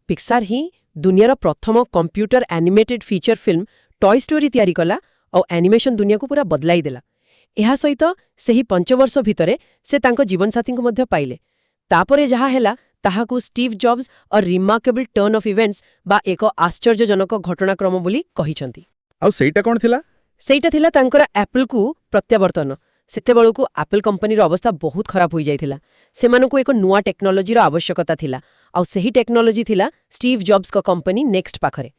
ପିକ୍ସାର ହିଁ ଦୁନିଆର ପ୍ରଥମ computer animated feature film toy story ତିଆରି କଲା ଆଉ ଆନିମେସନ ଦୁନିଆକୁ ପୁରା ବଦଳାଇ ଦେଲା। ଏହା ସହିତ ସେହି 5 ବର୍ଷ ଭିତରେ ସେ ତାଙ୍କ ଜୀବନସାଥୀଙ୍କୁ ମଧ୍ୟ ପାଇଲେ। ତାପରେ ଯାହା ହେଲା ତାହାକୁ ଷ୍ଟିଭ୍ ଜବ୍ସ ଅ ରିମାର୍କେବଲ୍ ଟର୍ନ ଅଫ୍ ଇଭେଣ୍ଟସ୍ ବା ଏକ ଆଶ୍ଚର୍ଯ୍ୟଜନକ ଘଟଣାକ୍ରମ ବୋଲି କହିଛନ୍ତି। ଆଉ ସେଇଟା କ'ଣ ଥିଲା? ସେଇଟା ଥିଲା ତାଙ୍କର ଆପଲ୍କୁ ପ୍ରତ୍ୟାବର୍ତ୍ତନ। ସେତେବେଳକୁ ଆପଲ୍ କମ୍ପାନୀର ଅବସ୍ଥା ବହୁତ ଖରାପ ହୋଇଯାଇଥିଲା। ସେମାନଙ୍କୁ ଏକ ନୂଆ ଟେକ୍ନୋଲୋଜିର ଆବଶ୍ୟକତା ଥିଲା, ଆଉ ସେହି ଟେକ୍ନୋଲୋଜି ଥିଲା ଷ୍ଟିଭ୍ ଜବ୍ସଙ୍କ କମ୍ପାନୀ ନେକ୍ସଟ ପାଖରେ।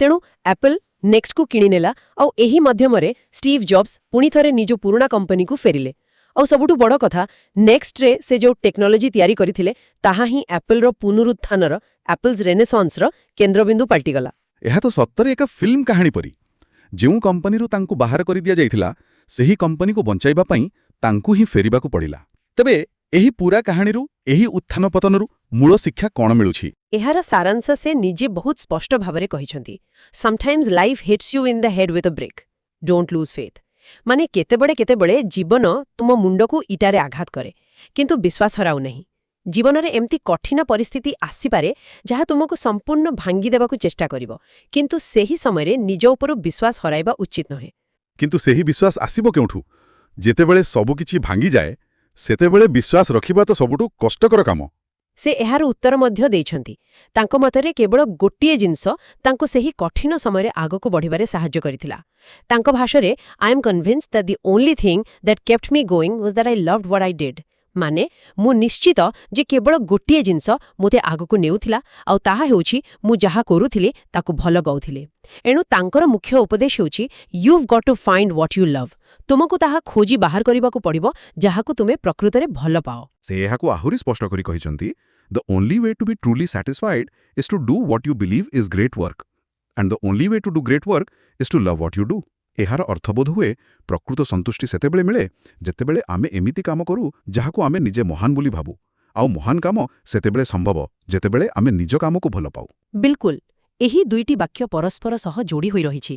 ତେଣୁ ଆପଲ୍ ନେକ୍ସଟକୁ କିଣିନେଲା, ଆଉ ଏହି ମାଧ୍ୟମରେ ଷ୍ଟିଭ୍ ଜବ୍ସ ପୁଣି ଥରେ ନିଜ ପୁରୁଣା କମ୍ପାନୀକୁ ଫେରିଲେ। ଆଉ ସବୁଠୁ ବଡ଼ କଥା, ନେକ୍ସଟରେ ସେ ଯେଉଁ ଟେକ୍ନୋଲୋଜି ତିଆରି କରିଥିଲେ ତାହା ହିଁ ଆପଲ୍ର ପୁନରୁତ୍ଥାନର, ଆପଲ୍ସ ରେନେସାନ୍ସର କେନ୍ଦ୍ରବିନ୍ଦୁ ପାଲଟିଗଲା। ଏହା ତ ସତରେ ଏକ ଫିଲ୍ମ କାହାଣୀ ପରି। ଯେଉଁ କମ୍ପାନୀରୁ ତାଙ୍କୁ ବାହାର କରିଦିଆଯାଇଥିଲା, ସେହି କମ୍ପାନୀକୁ ବଞ୍ଚାଇବା ପାଇଁ ତାଙ୍କୁ ହିଁ ଫେରିବାକୁ ପଡ଼ିଲା। ତେବେ ଏହି ପୁରା କାହାଣୀରୁ, ଏହି ଉତ୍ଥାନ ପତନରୁ ମୂଳ ଶିକ୍ଷା କ'ଣ ମିଳୁଛି? ଏହାର ସାରାଂଶ ସେ ନିଜେ ବହୁତ ସ୍ପଷ୍ଟ ଭାବରେ କହିଛନ୍ତି। Sometimes life hits you in the head with a brick. Don't lose faith. ମାନେ କେତେବେଳେ ଜୀବନ ତୁମ ମୁଣ୍ଡକୁ ଇଟାରେ ଆଘାତ କରେ, କିନ୍ତୁ ବିଶ୍ୱାସ ହରାଉ ନାହିଁ। ଜୀବନରେ ଏମିତି କଠିନ ପରିସ୍ଥିତି ଆସିପାରେ ଯାହା ତୁମକୁ ସମ୍ପୂର୍ଣ୍ଣ ଭାଙ୍ଗିଦେବାକୁ ଚେଷ୍ଟା କରିବ, କିନ୍ତୁ ସେହି ସମୟରେ ନିଜ ଉପରୁ ବିଶ୍ୱାସ ହରାଇବା ଉଚିତ ନୁହେଁ। କିନ୍ତୁ ସେହି ବିଶ୍ୱାସ ଆସିବ କେଉଁଠୁ? ଯେତେବେଳେ ସବୁକିଛି ଭାଙ୍ଗିଯାଏ, ସେତେବେଳେ ବିଶ୍ୱାସ ରଖିବା ତ ସବୁଠୁ କଷ୍ଟକର କାମ। ସେ ଏହାର ଉତ୍ତର ମଧ୍ୟ ଦେଇଛନ୍ତି। ତାଙ୍କ ମତରେ କେବଳ ଗୋଟିଏ ଜିନିଷ ତାଙ୍କୁ ସେହି କଠିନ ସମୟରେ ଆଗକୁ ବଢ଼ିବାରେ ସାହାଯ୍ୟ କରିଥିଲା। ତାଙ୍କ ଭାଷାରେ I am convinced that the only thing that kept me going was that I loved what I did. ମାନେ, ମୁଁ ନିଶ୍ଚିତ ଯେ କେବଳ ଗୋଟିଏ ଜିନିଷ ମୋତେ ଆଗକୁ ନେଉଥିଲା, ଆଉ ତାହା ହେଉଛି ମୁଁ ଯାହା କରୁଥିଲି ତାକୁ ଭଲ ଗାଉଥିଲି। ଏଣୁ ତାଙ୍କର ମୁଖ୍ୟ ଉପଦେଶ ହେଉଛି you've got to find what you love. ତୁମକୁ ତାହା ଖୋଜି ବାହାର କରିବାକୁ ପଡ଼ିବ ଯାହାକୁ ତୁମେ ପ୍ରକୃତରେ ଭଲ ପାଅ। ସେ ଏହାକୁ ଆହୁରି ସ୍ପଷ୍ଟ କରି କହିଛନ୍ତି, The only way to be truly satisfied is to do what you believe is great work. And the only way to do great work is to love what you do. ଏହାର ଅର୍ଥବୋଧ ହୁଏ ପ୍ରକୃତ ସନ୍ତୁଷ୍ଟି ସେତେବେଳେ ମିଳେ ଯେତେବେଳେ ଆମେ ଏମିତି କାମ କରୁ ଯାହାକୁ ଆମେ ନିଜେ ମହାନ ବୋଲି ଭାବୁ, ଆଉ ମହାନ କାମ ସେତେବେଳେ ସମ୍ଭବ ଯେତେବେଳେ ଆମେ ନିଜ କାମକୁ ଭଲ ପାଉ। ବିଲକୁଲ, ଏହି ଦୁଇଟି ବାକ୍ୟ ପରସ୍ପର ସହ ଯୋଡ଼ି ହୋଇ ରହିଛି।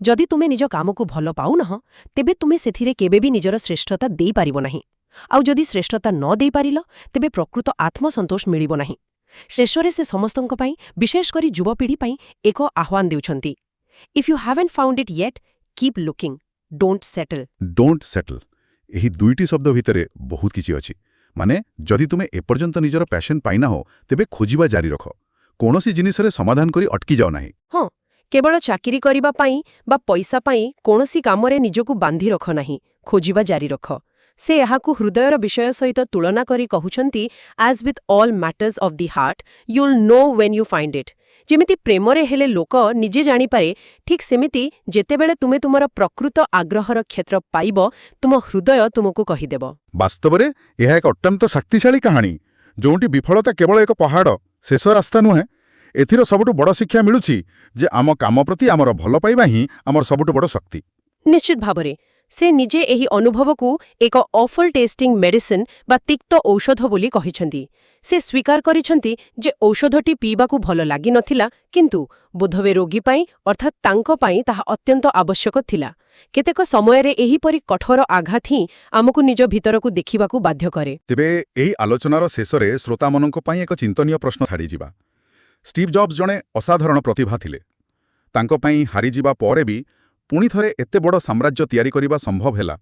ଯଦି ତୁମେ ନିଜ କାମକୁ ଭଲ ପାଉନାହଁ, ତେବେ ତୁମେ ସେଥିରେ କେବେ ବି ନିଜର ଶ୍ରେଷ୍ଠତା ଦେଇପାରିବ ନାହିଁ। ଆଉ ଯଦି ଶ୍ରେଷ୍ଠତା ନ ଦେଇପାରିଲ, ତେବେ ପ୍ରକୃତ ଆତ୍ମସନ୍ତୋଷ ମିଳିବ ନାହିଁ। ଶେଷରେ ସେ ସମସ୍ତଙ୍କ ପାଇଁ, ବିଶେଷ କରି ଯୁବପିଢ଼ି ପାଇଁ ଏକ ଆହ୍ୱାନ ଦେଉଛନ୍ତି। If you haven't found it yet, keep looking, don't settle. Don't settle, ଏହି ଦୁଇଟି ଶବ୍ଦ ଭିତରେ ବହୁତ କିଛି ଅଛି। ମାନେ, ଯଦି ତୁମେ ଏପର୍ଯ୍ୟନ୍ତ ନିଜର ପ୍ୟାସନ୍ ପାଇନାହଁ, ତେବେ ଖୋଜିବା ଜାରି ରଖ। କୌଣସି ଜିନିଷରେ ସମାଧାନ କରି ଅଟକି ଯାଅ ନାହିଁ। ହଁ, କେବଳ ଚାକିରି କରିବା ପାଇଁ ବା ପଇସା ପାଇଁ କୌଣସି କାମରେ ନିଜକୁ ବାନ୍ଧି ରଖ ନାହିଁ, ଖୋଜିବା ଜାରି ରଖ। ସେ ଏହାକୁ ହୃଦୟର ବିଷୟ ସହିତ ତୁଳନା କରି କହୁଛନ୍ତି, as with all matters of the heart, you'll know when you find it. ଯେମିତି ପ୍ରେମରେ ହେଲେ ଲୋକ ନିଜେ ଜାଣିପାରେ, ଠିକ୍ ସେମିତି ଯେତେବେଳେ ତୁମେ ତୁମର ପ୍ରକୃତ ଆଗ୍ରହର କ୍ଷେତ୍ର ପାଇବ, ତୁମ ହୃଦୟ ତୁମକୁ କହିଦେବ। ବାସ୍ତବରେ ଏହା ଏକ ଅତ୍ୟନ୍ତ ଶକ୍ତିଶାଳୀ କାହାଣୀ, ଯେଉଁଠି ବିଫଳତା କେବଳ ଏକ ପାହାଡ଼, ଶେଷ ରାସ୍ତା ନୁହେଁ। ଏଥିର ସବୁଠୁ ବଡ଼ ଶିକ୍ଷା ମିଳୁଛି ଯେ ଆମ କାମ ପ୍ରତି ଆମର ଭଲ ପାଇବା ହିଁ ଆମର ସବୁଠୁ ବଡ଼ ଶକ୍ତି। ନିଶ୍ଚିତ ଭାବରେ ସେ ନିଜେ ଏହି ଅନୁଭବକୁ ଏକ ଅଫଲ୍ ଟେଷ୍ଟିଂ ମେଡିସିନ୍ ବା ତିକ୍ତ ଔଷଧ ବୋଲି କହିଛନ୍ତି। ସେ ସ୍ୱୀକାର କରିଛନ୍ତି ଯେ ଔଷଧଟି ପିଇବାକୁ ଭଲ ଲାଗିନଥିଲା, କିନ୍ତୁ ବୋଧହୁଏ ରୋଗୀ ପାଇଁ, ଅର୍ଥାତ୍ ତାଙ୍କ ପାଇଁ ତାହା ଅତ୍ୟନ୍ତ ଆବଶ୍ୟକ ଥିଲା। କେତେକ ସମୟରେ ଏହିପରି କଠୋର ଆଘାତ ହିଁ ଆମକୁ ନିଜ ଭିତରକୁ ଦେଖିବାକୁ ବାଧ୍ୟ କରେ। ତେବେ ଏହି ଆଲୋଚନାର ଶେଷରେ ଶ୍ରୋତାମାନଙ୍କ ପାଇଁ ଏକ ଚିନ୍ତନୀୟ ପ୍ରଶ୍ନ ଛାଡ଼ିଯିବା। ଷ୍ଟିଭ୍ ଜବ୍ସ ଜଣେ ଅସାଧାରଣ ପ୍ରତିଭା ଥିଲେ। ତାଙ୍କ ପାଇଁ ହାରିଯିବା ପରେ ବି ପୁଣି ଥରେ ଏତେ ବଡ଼ ସାମ୍ରାଜ୍ୟ ତିଆରି କରିବା ସମ୍ଭବ ହେଲା।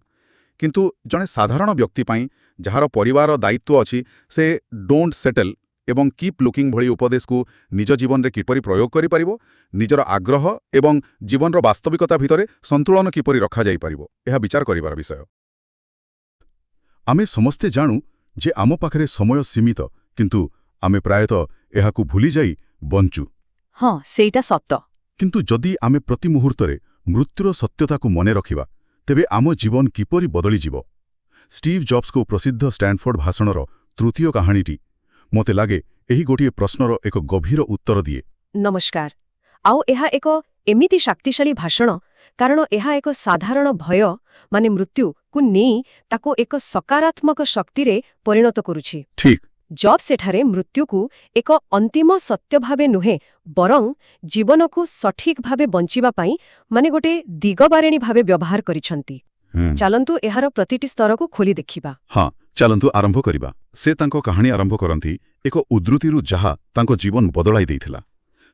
କିନ୍ତୁ ଜଣେ ସାଧାରଣ ବ୍ୟକ୍ତି ପାଇଁ, ଯାହାର ପରିବାର ଦାୟିତ୍ୱ ଅଛି, ସେ ଡୋଣ୍ଟ ସେଟଲ୍ ଏବଂ କିପ୍ ଲୁକିଂ ଭଳି ଉପଦେଶକୁ ନିଜ ଜୀବନରେ କିପରି ପ୍ରୟୋଗ କରିପାରିବ, ନିଜର ଆଗ୍ରହ ଏବଂ ଜୀବନର ବାସ୍ତବିକତା ଭିତରେ ସନ୍ତୁଳନ କିପରି ରଖାଯାଇପାରିବ, ଏହା ବିଚାର କରିବାର ବିଷୟ। ଆମେ ସମସ୍ତେ ଜାଣୁ ଯେ ଆମ ପାଖରେ ସମୟ ସୀମିତ, କିନ୍ତୁ ଆମେ ପ୍ରାୟତଃ ଏହାକୁ ଭୁଲିଯାଇ ବଞ୍ଚୁ। ହଁ, ସେଇଟା ସତ। କିନ୍ତୁ ଯଦି ଆମେ ପ୍ରତି ମୁହୂର୍ତ୍ତରେ ମୃତ୍ୟୁର ସତ୍ୟତାକୁ ମନେ ରଖିବା, ତେବେ ଆମ ଜୀବନ କିପରି ବଦଳିଯିବ। ଷ୍ଟିଭ୍ ଜବ୍ସଙ୍କ ପ୍ରସିଦ୍ଧ ଷ୍ଟାନଫୋର୍ଡ ଭାଷଣର ତୃତୀୟ କାହାଣୀଟି ମୋତେ ଲାଗେ ଏହି ଗୋଟିଏ ପ୍ରଶ୍ନର ଏକ ଗଭୀର ଉତ୍ତର ଦିଏ। ନମସ୍କାର। ଆଉ ଏହା ଏକ ଏମିତି ଶକ୍ତିଶାଳୀ ଭାଷଣ କାରଣ ଏହା ଏକ ସାଧାରଣ ଭୟ ମାନେ ମୃତ୍ୟୁକୁ ନେଇ ତାକୁ ଏକ ସକାରାତ୍ମକ ଶକ୍ତିରେ ପରିଣତ କରୁଛି। ଠିକ୍। ଜବ୍ ସେଠାରେ ମୃତ୍ୟୁକୁ ଏକ ଅନ୍ତିମ ସତ୍ୟ ଭାବେ ନୁହେଁ ବରଂ ଜୀବନକୁ ସଠିକ୍ ଭାବେ ବଞ୍ଚିବା ପାଇଁ ମାନେ ଗୋଟେ ଦିଗବାରିଣୀ ଭାବେ ବ୍ୟବହାର କରିଛନ୍ତି। ଚାଲନ୍ତୁ ଏହାର ପ୍ରତିଟି ସ୍ତରକୁ ଖୋଲି ଦେଖିବା। ହଁ, ଚାଲନ୍ତୁ ଆରମ୍ଭ କରିବା। ସେ ତାଙ୍କ କାହାଣୀ ଆରମ୍ଭ କରନ୍ତି ଏକ ଉଦ୍ଧୃତିରୁ ଯାହା ତାଙ୍କ ଜୀବନ ବଦଳାଇ ଦେଇଥିଲା।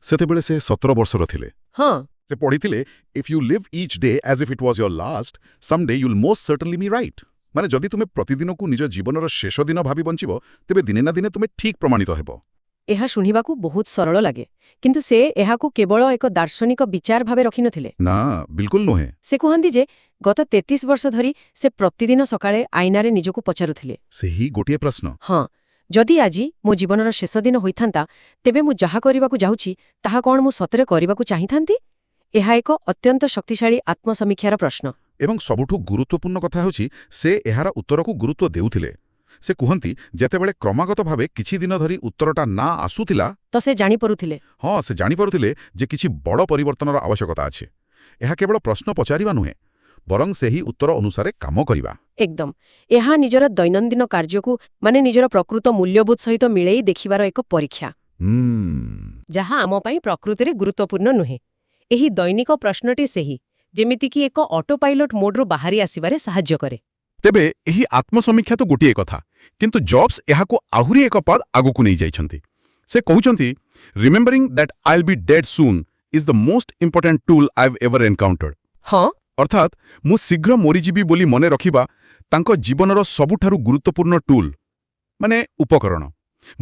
ସେତେବେଳେ ସେ 17 ବର୍ଷର ଥିଲେ। ହଁ, ସେ ପଢ଼ିଥିଲେ if you live each day as if it was your last some day you'll most certainly be right. ମାନେ ଯଦି ତୁମେ ପ୍ରତିଦିନକୁ ନିଜ ଜୀବନର ଶେଷ ଦିନ ଭାବି ବଞ୍ଚିବ ତେବେ ଦିନେ ନା ଦିନେ ତୁମେ ଠିକ୍ ପ୍ରମାଣିତ ହେବ। ଏହା ଶୁଣିବାକୁ ବହୁତ ସରଳ ଲାଗେ କିନ୍ତୁ ସେ ଏହାକୁ କେବଳ ଏକ ଦାର୍ଶନିକ ବିଚାର ଭାବେ ରଖିନଥିଲେ। ନା, ବିଲକୁଲ ନୁହେଁ। ସେ କୁହନ୍ତି ଯେ ଗତ 33 ବର୍ଷ ଧରି ସେ ପ୍ରତିଦିନ ସକାଳେ ଆଇନାରେ ନିଜକୁ ପଚାରୁଥିଲେ, ସେହି ଗୋଟିଏ ପ୍ରଶ୍ନ। ହଁ ଯଦି ଆଜି ମୋ ଜୀବନର ଶେଷ ଦିନ ହୋଇଥାନ୍ତା ତେବେ ମୁଁ ଯାହା କରିବାକୁ ଯାଉଛି ତାହା କ'ଣ ମୁଁ ସତରେ କରିବାକୁ ଚାହିଁଥାନ୍ତି? ଏହା ଏକ ଅତ୍ୟନ୍ତ ଶକ୍ତିଶାଳୀ ଆତ୍ମସମୀକ୍ଷାର ପ୍ରଶ୍ନ। ଏବଂ ସବୁଠୁ ଗୁରୁତ୍ୱପୂର୍ଣ୍ଣ କଥା ହେଉଛି ସେ ଏହାର ଉତ୍ତରକୁ ଗୁରୁତ୍ୱ ଦେଉଥିଲେ। ସେ କୁହନ୍ତି ଯେତେବେଳେ କ୍ରମାଗତ ଭାବେ କିଛି ଦିନ ଧରି ଉତ୍ତରଟା ନା ଆସୁଥିଲା ତ ସେ ଜାଣିପାରୁଥିଲେ ହଁ ସେ ଜାଣିପାରୁଥିଲେ ଯେ କିଛି ବଡ଼ ପରିବର୍ତ୍ତନର ଆବଶ୍ୟକତା ଅଛି। ଏହା କେବଳ ପ୍ରଶ୍ନ ପଚାରିବା ନୁହେଁ ବରଂ ସେହି ଉତ୍ତର ଅନୁସାରେ କାମ କରିବା। ଏକଦମ ଏହା ନିଜର ଦୈନନ୍ଦିନ କାର୍ଯ୍ୟକୁ ମାନେ ନିଜର ପ୍ରକୃତ ମୂଲ୍ୟବୋଧ ସହିତ ମିଳେଇ ଦେଖିବାର ଏକ ପରୀକ୍ଷା ଯାହା ଆମ ପାଇଁ ପ୍ରକୃତିରେ ଗୁରୁତ୍ୱପୂର୍ଣ୍ଣ ନୁହେଁ। ଏହି ଦୈନିକ ପ୍ରଶ୍ନଟି ସେହି ଯେମିତିକି ଏକ ଅଟୋପାଇଲଟ ମୋଡରୁ ବାହାରି ଆସିବାରେ ସାହାଯ୍ୟ କରେ। ତେବେ ଏହି ଆତ୍ମସମୀକ୍ଷା ତ ଗୋଟିଏ କଥା କିନ୍ତୁ ଜବ୍ସ ଏହାକୁ ଆହୁରି ଏକ ପାଦ ଆଗକୁ ନେଇଯାଇଛନ୍ତି। ସେ କହୁଛନ୍ତି remembering that I'll be dead soon is the most important tool I've ever encountered. ହଁ, ଅର୍ଥାତ୍ ମୁଁ ଶୀଘ୍ର ମରିଯିବି ବୋଲି ମନେ ରଖିବା ତାଙ୍କ ଜୀବନର ସବୁଠାରୁ ଗୁରୁତ୍ୱପୂର୍ଣ୍ଣ ଟୁଲ୍ ମାନେ ଉପକରଣ।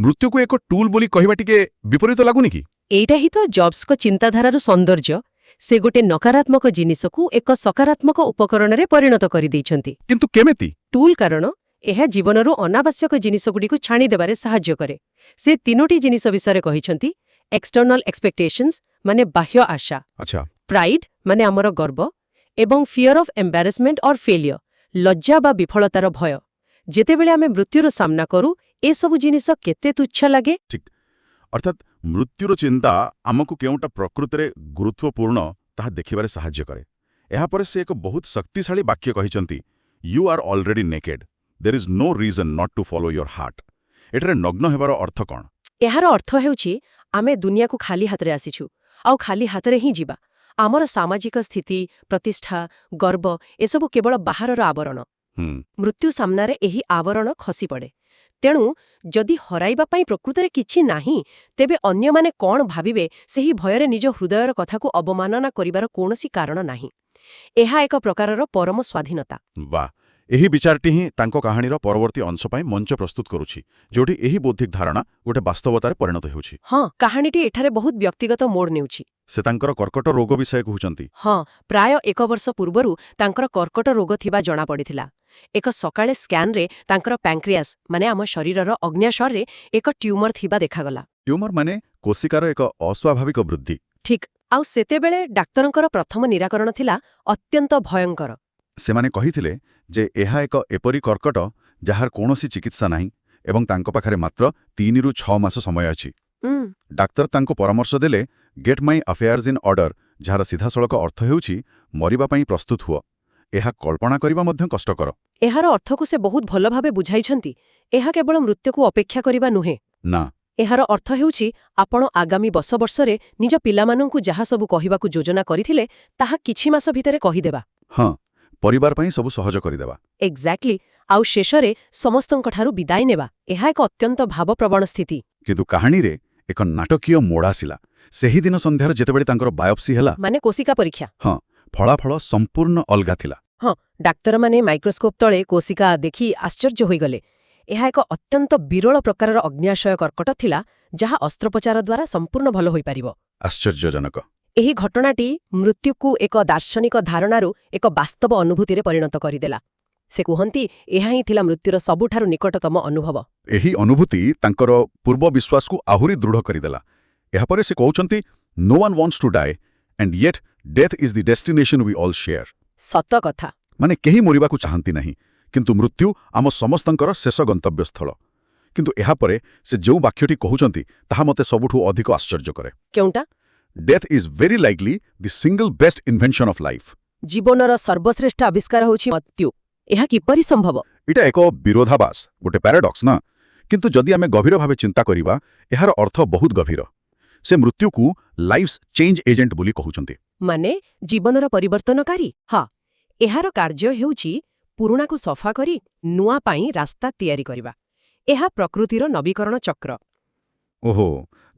ମୃତ୍ୟୁକୁ ଏକ ଟୁଲ୍ ବୋଲି କହିବା ଟିକେ ବିପରୀତ ଲାଗୁନି କି? ଏଇଟା ହିଁ ତ ଜବ୍ସଙ୍କ ଚିନ୍ତାଧାରାର ସୌନ୍ଦର୍ଯ୍ୟ। ସେ ଗୋଟେ ନକାରାତ୍ମକ ଜିନିଷକୁ ଏକ ସକାରାତ୍ମକ ଉପକରଣରେ ପରିଣତ କରିଦେଇଛନ୍ତି। କିନ୍ତୁ କେମିତି? ଟୁଲ୍ କାରଣ ଏହା ଜୀବନରୁ ଅନାବଶ୍ୟକ ଜିନିଷଗୁଡ଼ିକୁ ଛାଣିଦେବାରେ ସାହାଯ୍ୟ କରେ। ସେ ତିନୋଟି ଜିନିଷ ବିଷୟରେ କହିଛନ୍ତି ଏକ୍ସଟର୍ନାଲ ଏକ୍ସପେକ୍ଟେସନ୍ସ ମାନେ ବାହ୍ୟ ଆଶା, ଆଚ୍ଛା, ପ୍ରାଇଡ୍ ମାନେ ଆମର ଗର୍ବ ଏବଂ ଫିୟର ଅଫ୍ ଏମ୍ବାରାସମେଣ୍ଟ ଅର୍ ଫେଲିୟର ଲଜ୍ଜା ବା ବିଫଳତାର ଭୟ। ଯେତେବେଳେ ଆମେ ମୃତ୍ୟୁର ସାମ୍ନା କରୁ ଏସବୁ ଜିନିଷ କେତେ ତୁଚ୍ଛ ଲାଗେ। ଠିକ୍। ଅର୍ଥାତ୍ ମୃତ୍ୟୁର ଚିନ୍ତା ଆମକୁ କେଉଁଟା ପ୍ରକୃତରେ ଗୁରୁତ୍ୱପୂର୍ଣ୍ଣ ତାହା ଦେଖିବାରେ ସାହାଯ୍ୟ କରେ। ଏହାପରେ ସେ ଏକ ବହୁତ ଶକ୍ତିଶାଳୀ ବାକ୍ୟ କହିଛନ୍ତି you are already naked there is no reason not to follow your heart. ଏଠାରେ ନଗ୍ନ ହେବାର ଅର୍ଥ କ'ଣ? ଏହାର ଅର୍ଥ ହେଉଛି ଆମେ ଦୁନିଆକୁ ଖାଲି ହାତରେ ଆସିଛୁ ଆଉ ଖାଲି ହାତରେ ହିଁ ଯିବା। ଆମର ସାମାଜିକ ସ୍ଥିତି, ପ୍ରତିଷ୍ଠା, ଗର୍ବ ଏସବୁ କେବଳ ବାହାରର ଆବରଣ। ମୃତ୍ୟୁ ସାମ୍ନାରେ ଏହି ଆବରଣ ଖସିପଡ଼େ। ତେଣୁ ଯଦି ହରାଇବା ପାଇଁ ପ୍ରକୃତରେ କିଛି ନାହିଁ ତେବେ ଅନ୍ୟମାନେ କ'ଣ ଭାବିବେ ସେହି ଭୟରେ ନିଜ ହୃଦୟର କଥାକୁ ଅବମାନନା କରିବାର କୌଣସି କାରଣ ନାହିଁ। ଏହା ଏକ ପ୍ରକାରର ପରମ ସ୍ୱାଧୀନତା। ବାଃ, ଏହି ବିଚାରଟି ହିଁ ତାଙ୍କ କାହାଣୀର ପରବର୍ତ୍ତୀ ଅଂଶ ପାଇଁ ମଞ୍ଚ ପ୍ରସ୍ତୁତ କରୁଛି ଯେଉଁଠି ଏହି ବୌଦ୍ଧିକ ଧାରଣା ଗୋଟେ ବାସ୍ତବତାରେ ପରିଣତ ହେଉଛି। ହଁ, କାହାଣୀଟି ଏଠାରେ ବହୁତ ବ୍ୟକ୍ତିଗତ ମୋଡ଼ ନେଉଛି। ସେ ତାଙ୍କର କର୍କଟ ରୋଗ ବିଷୟ କହୁଛନ୍ତି। ହଁ, ପ୍ରାୟ 1 ବର୍ଷ ପୂର୍ବରୁ ତାଙ୍କର କର୍କଟ ରୋଗ ଥିବା ଜଣାପଡ଼ିଥିଲା। ଏକ ସକାଳେ ସ୍କାନ୍ରେ ତାଙ୍କର ପ୍ୟାଙ୍କ୍ରିଆସ୍ ମାନେ ଆମ ଶରୀରର ଅଗ୍ନ୍ୟାଶୟରେ ଏକ ଟ୍ୟୁମର ଥିବା ଦେଖାଗଲା। ଟ୍ୟୁମର ମାନେ କୋଶିକାର ଏକ ଅସ୍ୱାଭାବିକ ବୃଦ୍ଧି। ଠିକ୍। ଆଉ ସେତେବେଳେ ଡାକ୍ତରଙ୍କର ପ୍ରଥମ ନିରାକରଣ ଥିଲା ଅତ୍ୟନ୍ତ ଭୟଙ୍କର। ସେମାନେ କହିଥିଲେ ଯେ ଏହା ଏକ ଏପରି କର୍କଟ ଯାହାର କୌଣସି ଚିକିତ୍ସା ନାହିଁ ଏବଂ ତାଙ୍କ ପାଖରେ ମାତ୍ର 3 ରୁ 6 ମାସ ସମୟ ଅଛି। ଡାକ୍ତର ତାଙ୍କୁ ପରାମର୍ଶ ଦେଲେ get my affairs in order, ଯାହାର ସିଧାସଳଖ ଅର୍ଥ ହେଉଛି ମରିବା ପାଇଁ ପ୍ରସ୍ତୁତ ହୁଅ। ଏହା କଳ୍ପନା କରିବା ମଧ୍ୟ କଷ୍ଟକର। ଏହାର ଅର୍ଥକୁ ସେ ବହୁତ ଭଲ ଭାବେ ବୁଝାଇଛନ୍ତି। ଏହା କେବଳ ମୃତ୍ୟୁକୁ ଅପେକ୍ଷା କରିବା ନୁହେଁ। ନା, ଏହାର ଅର୍ଥ ହେଉଛି ଆପଣ ଆଗାମୀ ବର୍ଷରେ ନିଜ ପିଲାମାନଙ୍କୁ ଯାହା ସବୁ କହିବାକୁ ଯୋଜନା କରିଥିଲେ ତାହା କିଛି ମାସ ଭିତରେ କହିଦେବା। ହଁ, ପରିବାର ପାଇଁ ସବୁ ସହଜ କରିଦେବା। ଏକ୍ଜାକ୍ଟଲି। ଆଉ ଶେଷରେ ସମସ୍ତଙ୍କଠାରୁ ବିଦାୟ ନେବା। ଏହା ଏକ ଅତ୍ୟନ୍ତ ଭାବପ୍ରବଣ ସ୍ଥିତି। କିନ୍ତୁ କାହାଣୀରେ ଏକ ନାଟକୀୟ ମୋଡ଼ ଆସିଲା। ସେହିଦିନ ସନ୍ଧ୍ୟାରେ ଯେତେବେଳେ ତାଙ୍କର ବାୟୋପ୍ସି ହେଲା ମାନେ କୋଶିକା ପରୀକ୍ଷା। ହଁ, ଫଳାଫଳ ସମ୍ପୂର୍ଣ୍ଣ ଅଲଗା ଥିଲା। ହଁ, ଡାକ୍ତରମାନେ ମାଇକ୍ରୋସ୍କୋପ ତଳେ କୋଶିକା ଦେଖି ଆଶ୍ଚର୍ଯ୍ୟ ହୋଇଗଲେ। ଏହା ଏକ ଅତ୍ୟନ୍ତ ବିରଳ ପ୍ରକାରର ଅଗ୍ନ୍ୟାଶୟ କର୍କଟ ଥିଲା ଯାହା ଅସ୍ତ୍ରୋପଚାର ଦ୍ୱାରା ସମ୍ପୂର୍ଣ୍ଣ ଭଲ ହୋଇପାରିବ। ଆଶ୍ଚର୍ଯ୍ୟଜନକ। ଏହି ଘଟଣାଟି ମୃତ୍ୟୁକୁ ଏକ ଦାର୍ଶନିକ ଧାରଣାରୁ ଏକ ବାସ୍ତବ ଅନୁଭୂତିରେ ପରିଣତ କରିଦେଲା। ସେ କୁହନ୍ତି ଏହା ହିଁ ଥିଲା ମୃତ୍ୟୁର ସବୁଠାରୁ ନିକଟତମ ଅନୁଭବ। ଏହି ଅନୁଭୂତି ତାଙ୍କର ପୂର୍ବ ବିଶ୍ୱାସକୁ ଆହୁରି ଦୃଢ଼ କରିଦେଲା। ଏହାପରେ ସେ କହୁଛନ୍ତି no one wants to die and yet death is the destination we all share. ସତ କଥା। ମାନେ କେହି ମରିବାକୁ ଚାହାନ୍ତି ନାହିଁ କିନ୍ତୁ ମୃତ୍ୟୁ ଆମ ସମସ୍ତଙ୍କର ଶେଷ ଗନ୍ତବ୍ୟସ୍ଥଳ। କିନ୍ତୁ ଏହାପରେ ସେ ଯେଉଁ ବାକ୍ୟଟି କହୁଛନ୍ତି ତାହା ମୋତେ ସବୁଠୁ ଅଧିକ ଆଶ୍ଚର୍ଯ୍ୟ କରେ। କେଉଁଟା? Death is very likely the single best invention of life. ଜୀବନର ସର୍ବଶ୍ରେଷ୍ଠ ଆବିଷ୍କାର ହେଉଛି ମୃତ୍ୟୁ। ଏହା କିପରି ସମ୍ଭବ? ଏଇଟା ଏକ ବିରୋଧାଭାସ, ଗୋଟେ ପ୍ୟାରାଡକ୍ସ ନା। କିନ୍ତୁ ଯଦି ଆମେ ଗଭୀର ଭାବେ ଚିନ୍ତା କରିବା, ଏହାର ଅର୍ଥ ବହୁତ ଗଭୀର। ସେ ମୃତ୍ୟୁକୁ ଲାଇଫ୍ସ ଚେଞ୍ଜ ଏଜେଣ୍ଟ ବୋଲି କହୁଛନ୍ତି। ମାନେ ଜୀବନର ପରିବର୍ତ୍ତନକାରୀ? ହଁ, ଏହାର କାର୍ଯ୍ୟ ହେଉଛି ପୁରୁଣାକୁ ସଫା କରି ନୂଆ ପାଇଁ ରାସ୍ତା ତିଆରି କରିବା। ଏହା ପ୍ରକୃତିର ନବୀକରଣ ଚକ୍ର। ଓହୋ,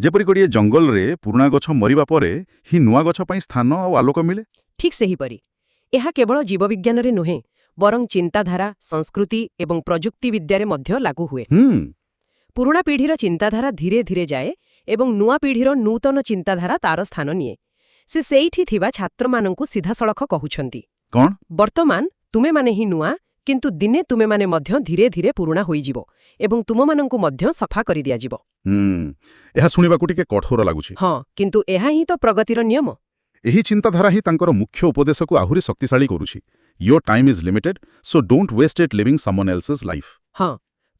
ଯେପରି ଗୋଟିଏ ଜଙ୍ଗଲରେ ପୁରୁଣା ଗଛ ମରିବା ପରେ ହିଁ ନୂଆ ଗଛ ପାଇଁ ସ୍ଥାନ ଆଉ ଆଲୋକ ମିଳେ। ଠିକ୍ ସେହିପରି ଏହା କେବଳ ଜୀବବିଜ୍ଞାନରେ ନୁହେଁ, ବରଂ ଚିନ୍ତାଧାରା, ସଂସ୍କୃତି ଏବଂ ପ୍ରଯୁକ୍ତି ବିଦ୍ୟାରେ ମଧ୍ୟ ଲାଗୁ ହୁଏ। ପୁରୁଣା ପିଢ଼ିର ଚିନ୍ତାଧାରା ଧୀରେ ଧୀରେ ଯାଏ ଏବଂ ନୂଆ ପିଢ଼ିର ନୂତନ ଚିନ୍ତାଧାରା ତାର ସ୍ଥାନ ନିଏ। ସେ ସେଇଠି ଥିବା ଛାତ୍ରମାନଙ୍କୁ ସିଧାସଳଖ କହୁଛନ୍ତି, କ'ଣ? ବର୍ତ୍ତମାନ ତୁମେମାନେ ହିଁ ନୂଆ, କିନ୍ତୁ ଦିନେ ତୁମେମାନେ ମଧ୍ୟ ଧୀରେ ଧୀରେ ପୁରୁଣା ହୋଇଯିବ ଏବଂ ତୁମମାନଙ୍କୁ ମଧ୍ୟ ସଫା କରିଦିଆଯିବ। ଏହା ଶୁଣିବାକୁ ଟିକେ କଠୋର ଲାଗୁଛି। ହଁ, କିନ୍ତୁ ଏହା ହିଁ ତ ପ୍ରଗତିର ନିୟମ। ଏହି ଚିନ୍ତାଧାରା ହିଁ ତାଙ୍କର ମୁଖ୍ୟ ଉପଦେଶକୁ ଆହୁରି ଶକ୍ତିଶାଳୀ କରୁଛି। Your time is limited, so don't waste it living someone else's life. ହଁ,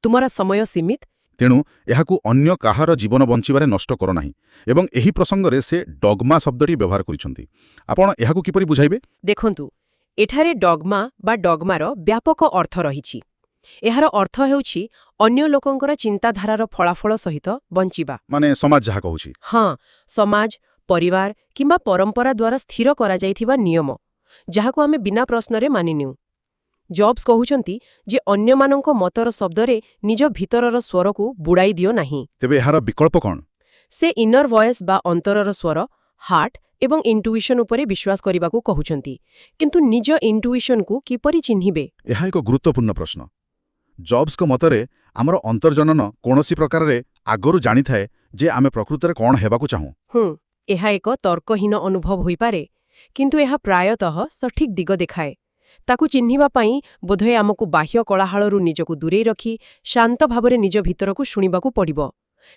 ତୁମର ସମୟ ସୀମିତ। ତେଣୁ ଏହାକୁ ଅନ୍ୟ କାହାର ଜୀବନ ବଞ୍ଚିବାରେ ନଷ୍ଟ କର ନାହିଁ। ଏବଂ ଏହି ପ୍ରସଙ୍ଗରେ ସେ ଡଗ୍ମା ଶବ୍ଦଟି ବ୍ୟବହାର କରିଛନ୍ତି। ଆପଣ ଏହାକୁ କିପରି ବୁଝାଇବେ? ଦେଖନ୍ତୁ, ଏଠାରେ ଡଗ୍ମା ବା ଡଗ୍ମାର ବ୍ୟାପକ ଅର୍ଥ ରହିଛି। ଏହାର ଅର୍ଥ ହେଉଛି ଅନ୍ୟ ଲୋକଙ୍କର ଚିନ୍ତାଧାରାର ଫଳାଫଳ ସହିତ ବଞ୍ଚିବା। ମାନେ ସମାଜ ଯାହା କହୁଛି। ହଁ, ସମାଜ, ପରିବାର କିମ୍ବା ପରମ୍ପରା ଦ୍ୱାରା ସ୍ଥିର କରାଯାଇଥିବା ନିୟମ, ଯାହାକୁ ଆମେ ବିନା ପ୍ରଶ୍ନରେ ମାନିନେଉ। ଜବ୍ସ କହୁଛନ୍ତି ଯେ ଅନ୍ୟମାନଙ୍କ ମତର ଶବ୍ଦରେ ନିଜ ଭିତରର ସ୍ୱରକୁ ବୁଡ଼ାଇ ଦିଅ ନାହିଁ। ତେବେ ଏହାର ବିକଳ୍ପ କ'ଣ? ସେ ଇନର ଭଏସ୍ ବା ଅନ୍ତରର ସ୍ୱର, ହାର୍ଟ ଏବଂ ଇଣ୍ଟୁଇସନ୍ ଉପରେ ବିଶ୍ୱାସ କରିବାକୁ କହୁଛନ୍ତି। କିନ୍ତୁ ନିଜ ଇଣ୍ଟୁଇସନ୍କୁ କିପରି ଚିହ୍ନିବେ? ଏହା ଏକ ଗୁରୁତ୍ୱପୂର୍ଣ୍ଣ ପ୍ରଶ୍ନ। ଜବ୍ସଙ୍କ ମତରେ ଆମର ଅନ୍ତର୍ଜନନ କୌଣସି ପ୍ରକାରରେ ଆଗରୁ ଜାଣିଥାଏ ଯେ ଆମେ ପ୍ରକୃତରେ କ'ଣ ହେବାକୁ ଚାହୁଁ। ଏହା ଏକ ତର୍କହୀନ ଅନୁଭବ ହୋଇପାରେ, କିନ୍ତୁ ଏହା ପ୍ରାୟତଃ ସଠିକ୍ ଦିଗ ଦେଖାଏ। ତାକୁ ଚିହ୍ନିବା ପାଇଁ ବୋଧହୁଏ ଆମକୁ ବାହ୍ୟ କୋଳାହଳରୁ ନିଜକୁ ଦୂରେଇ ରଖି ଶାନ୍ତ ଭାବରେ ନିଜ ଭିତରକୁ ଶୁଣିବାକୁ ପଡ଼ିବ।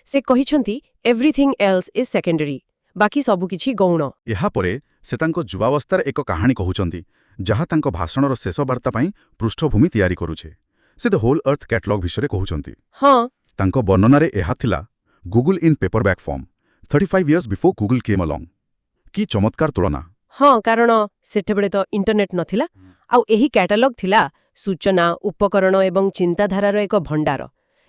ସେ କହିଛନ୍ତି, ଏଭ୍ରିଥିଙ୍ଗ ଏଲ୍ସ ଇଜ୍ ସେକେଣ୍ଡାରୀ, ବାକି ସବୁକିଛି ଗୌଣ। ଏହାପରେ ସେ ତାଙ୍କ ଯୁବାବସ୍ଥାର ଏକ କାହାଣୀ କହୁଛନ୍ତି, ଯାହା ତାଙ୍କ ଭାଷଣର ଶେଷ ବାର୍ତ୍ତା ପାଇଁ ପୃଷ୍ଠଭୂମି ତିଆରି କରୁଛେ। ସେ ଦ ହୋଲ୍ ଅର୍ଥ କ୍ୟାଟଲଗ୍ ବିଷୟରେ କହୁଛନ୍ତି। ହଁ, ତାଙ୍କ ବର୍ଣ୍ଣନାରେ ଏହା ଥିଲା Google in paperback form 35 years before Google came along। କି ଚମତ୍କାର ତୁଳନା! ହଁ, କାରଣ ସେତେବେଳେ ତ ଇଣ୍ଟରନେଟ୍ ନଥିଲା, ଆଉ ଏହି କ୍ୟାଟାଲଗ୍ ଥିଲା ସୂଚନା, ଉପକରଣ ଏବଂ ଚିନ୍ତାଧାରାର ଏକ ଭଣ୍ଡାର।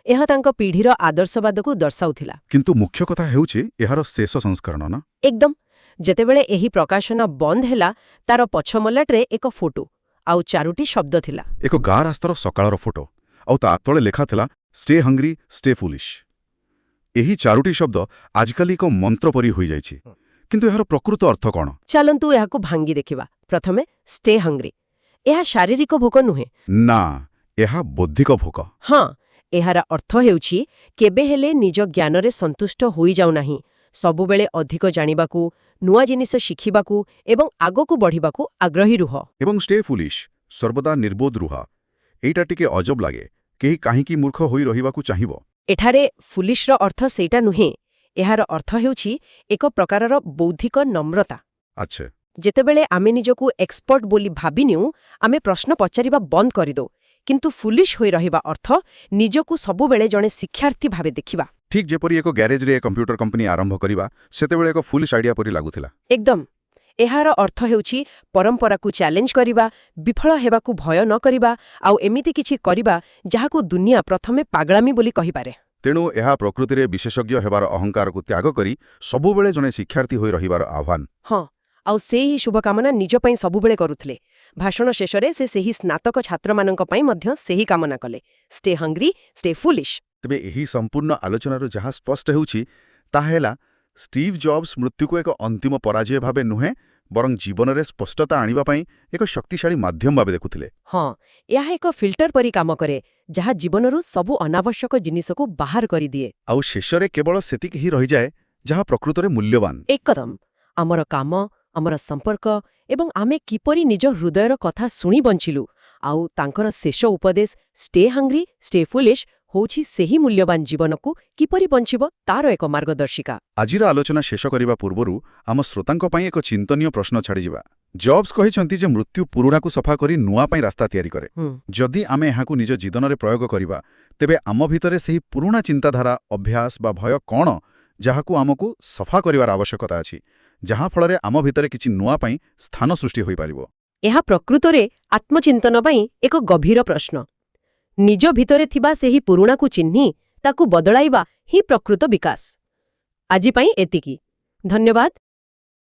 ଏହା ତାଙ୍କ ପିଢ଼ିର ଆଦର୍ଶବାଦକୁ ଦର୍ଶାଉଥିଲା। କିନ୍ତୁ ମୁଖ୍ୟ କଥା ହେଉଛି ଏହାର ଶେଷ ସଂସ୍କରଣ ନା? ଏକଦମ। ଯେତେବେଳେ ଏହି ପ୍ରକାଶନ ବନ୍ଦ ହେଲା, ତାର ପଛମଲାଟରେ ଏକ ଫଟୋ ଆଉ 4ଟି ଶବ୍ଦ ଥିଲା। ଏକ ଗାଁ ରାସ୍ତାର ସକାଳର ଫଟୋ, ଆଉ ତା ତଳେ ଲେଖା ଥିଲା ଷ୍ଟେ ହଂଗ୍ରି, ଷ୍ଟେ ଫୁଲିଶ। ଏହି 4ଟି ଶବ୍ଦ ଆଜିକାଲି ଏକ ମନ୍ତ୍ର ପରି ହୋଇଯାଇଛି। କିନ୍ତୁ ଏହାର ପ୍ରକୃତ ଅର୍ଥ କ'ଣ? ଚାଲନ୍ତୁ ଏହାକୁ ଭାଙ୍ଗି ଦେଖିବା। ପ୍ରଥମେ ଷ୍ଟେ ହଂଗ୍ରି। ଏହା ଶାରୀରିକ ଭୋକ ନୁହେଁ। ନା, ଏହା ବୌଦ୍ଧିକ ଭୋକ। ହଁ, ଏହାର ଅର୍ଥ ହେଉଛି କେବେ ହେଲେ ନିଜ ଜ୍ଞାନରେ ସନ୍ତୁଷ୍ଟ ହୋଇଯାଉ ନାହିଁ। ସବୁବେଳେ ଅଧିକ ଜାଣିବାକୁ, ନୂଆ ଜିନିଷ ଶିଖିବାକୁ ଏବଂ ଆଗକୁ ବଢ଼ିବାକୁ ଆଗ୍ରହୀ ରୁହ। ଏବଂ ଷ୍ଟେ ଫୁଲିଶ, ସର୍ବଦା ନିର୍ବୋଧ ରୁହ। ଏଇଟା ଟିକେ ଅଜବ ଲାଗେ। କେହି କାହିଁକି ମୂର୍ଖ ହୋଇ ରହିବାକୁ ଚାହିଁବ? ଏଠାରେ ଫୁଲିଶର ଅର୍ଥ ସେଇଟା ନୁହେଁ। ଏହାର ଅର୍ଥ ହେଉଛି ଏକ ପ୍ରକାରର ବୌଦ୍ଧିକ ନମ୍ରତା। ଆଚ୍ଛା। ଯେତେବେଳେ ଆମେ ନିଜକୁ ଏକ୍ସପର୍ଟ ବୋଲି ଭାବିନେଉ, ଆମେ ପ୍ରଶ୍ନ ପଚାରିବା ବନ୍ଦ କରିଦେଉ। କିନ୍ତୁ ଫୁଲିଶ ହୋଇ ରହିବା ଅର୍ଥ ନିଜକୁ ସବୁବେଳେ ଜଣେ ଶିକ୍ଷାର୍ଥୀ ଭାବେ ଦେଖିବା। ଠିକ୍ ଯେପରି ଏକ ଗ୍ୟାରେଜରେ କମ୍ପ୍ୟୁଟର କମ୍ପାନୀ ଆରମ୍ଭ କରିବା ସେତେବେଳେ ଏକ ଫୁଲିଶ ଆଇଡିଆ ପରି ଲାଗୁଥିଲା। ଏକଦମ। ଏହାର ଅର୍ଥ ହେଉଛି ପରମ୍ପରାକୁ ଚ୍ୟାଲେଞ୍ଜ କରିବା, ବିଫଳ ହେବାକୁ ଭୟ ନ କରିବା, ଆଉ ଏମିତି କିଛି କରିବା ଯାହାକୁ ଦୁନିଆ ପ୍ରଥମେ ପାଗଳାମୀ ବୋଲି କହିପାରେ। ତେଣୁ ଏହା ପ୍ରକୃତିରେ ବିଶେଷଜ୍ଞ ହେବାର ଅହଙ୍କାରକୁ ତ୍ୟାଗ କରି ସବୁବେଳେ ଜଣେ ଶିକ୍ଷାର୍ଥୀ ହୋଇ ରହିବାର ଆହ୍ୱାନ। ହଁ, ଆଉ ସେହି ଶୁଭକାମନା ନିଜ ପାଇଁ ସବୁବେଳେ କରୁଥିଲେ। ଭାଷଣ ଶେଷରେ ସେ ସେହି ସ୍ନାତକ ଛାତ୍ରମାନଙ୍କ ପାଇଁ ମଧ୍ୟ ସେହି କାମନା କଲେ, ଷ୍ଟେ ହଂଗ୍ରି, ଷ୍ଟେ ଫୁଲିଶ। ତେବେ ଏହି ସମ୍ପୂର୍ଣ୍ଣ ଆଲୋଚନାରୁ ଯାହା ସ୍ପଷ୍ଟ ହେଉଛି ତାହା ହେଲା ଷ୍ଟିଭ୍ ଜବ୍ସ ମୃତ୍ୟୁକୁ ଏକ ଅନ୍ତିମ ପରାଜୟ ଭାବେ ନୁହେଁ, ବରଂ ଜୀବନରେ ସ୍ପଷ୍ଟତା ଆଣିବା ପାଇଁ ଏକ ଶକ୍ତିଶାଳୀ ମାଧ୍ୟମ ଭାବେ ଦେଖୁଥିଲେ। ହଁ, ଏହା ଏକ ଫିଲ୍ଟର ପରି କାମ କରେ, ଯାହା ଜୀବନରୁ ସବୁ ଅନାବଶ୍ୟକ ଜିନିଷକୁ ବାହାର କରିଦିଏ। ଆଉ ଶେଷରେ କେବଳ ସେତିକି ହିଁ ରହିଯାଏ ଯାହା ପ୍ରକୃତରେ ମୂଲ୍ୟବାନ। ଏକଦମ। ଆମର କାମ, ଆମର ସମ୍ପର୍କ ଏବଂ ଆମେ କିପରି ନିଜ ହୃଦୟର କଥା ଶୁଣି ବଞ୍ଚିଲୁ। ଆଉ ତାଙ୍କର ଶେଷ ଉପଦେଶ ଷ୍ଟେ ହଂଗ୍ରି, ଷ୍ଟେ ଫୁଲିଶ ହେଉଛି ସେହି ମୂଲ୍ୟବାନ ଜୀବନକୁ କିପରି ବଞ୍ଚିବ ତାର ଏକ ମାର୍ଗଦର୍ଶିକା। ଆଜିର ଆଲୋଚନା ଶେଷ କରିବା ପୂର୍ବରୁ ଆମ ଶ୍ରୋତାଙ୍କ ପାଇଁ ଏକ ଚିନ୍ତନୀୟ ପ୍ରଶ୍ନ ଛାଡ଼ିଯିବା। ଜବ୍ସ କହିଛନ୍ତି ଯେ ମୃତ୍ୟୁ ପୁରୁଣାକୁ ସଫା କରି ନୂଆ ପାଇଁ ରାସ୍ତା ତିଆରି କରେ। ଯଦି ଆମେ ଏହାକୁ ନିଜ ଜୀବନରେ ପ୍ରୟୋଗ କରିବା, ତେବେ ଆମ ଭିତରେ ସେହି ପୁରୁଣା ଚିନ୍ତାଧାରା, ଅଭ୍ୟାସ ବା ଭୟ କ'ଣ ଯାହାକୁ ଆମକୁ ସଫା କରିବାର ଆବଶ୍ୟକତା ଅଛି? ଯାହାଫଳରେ ଆମ ଭିତରେ କିଛି ନୂଆ ପାଇଁ ସ୍ଥାନ ସୃଷ୍ଟି ହୋଇପାରିବ। ଏହା ପ୍ରକୃତରେ ଆତ୍ମଚିନ୍ତନ ପାଇଁ ଏକ ଗଭୀର ପ୍ରଶ୍ନ। ନିଜ ଭିତରେ ଥିବା ସେହି ପୁରୁଣାକୁ ଚିହ୍ନି ତାକୁ ବଦଳାଇବା ହିଁ ପ୍ରକୃତ ବିକାଶ। ଆଜି ପାଇଁ ଏତିକି। ଧନ୍ୟବାଦ।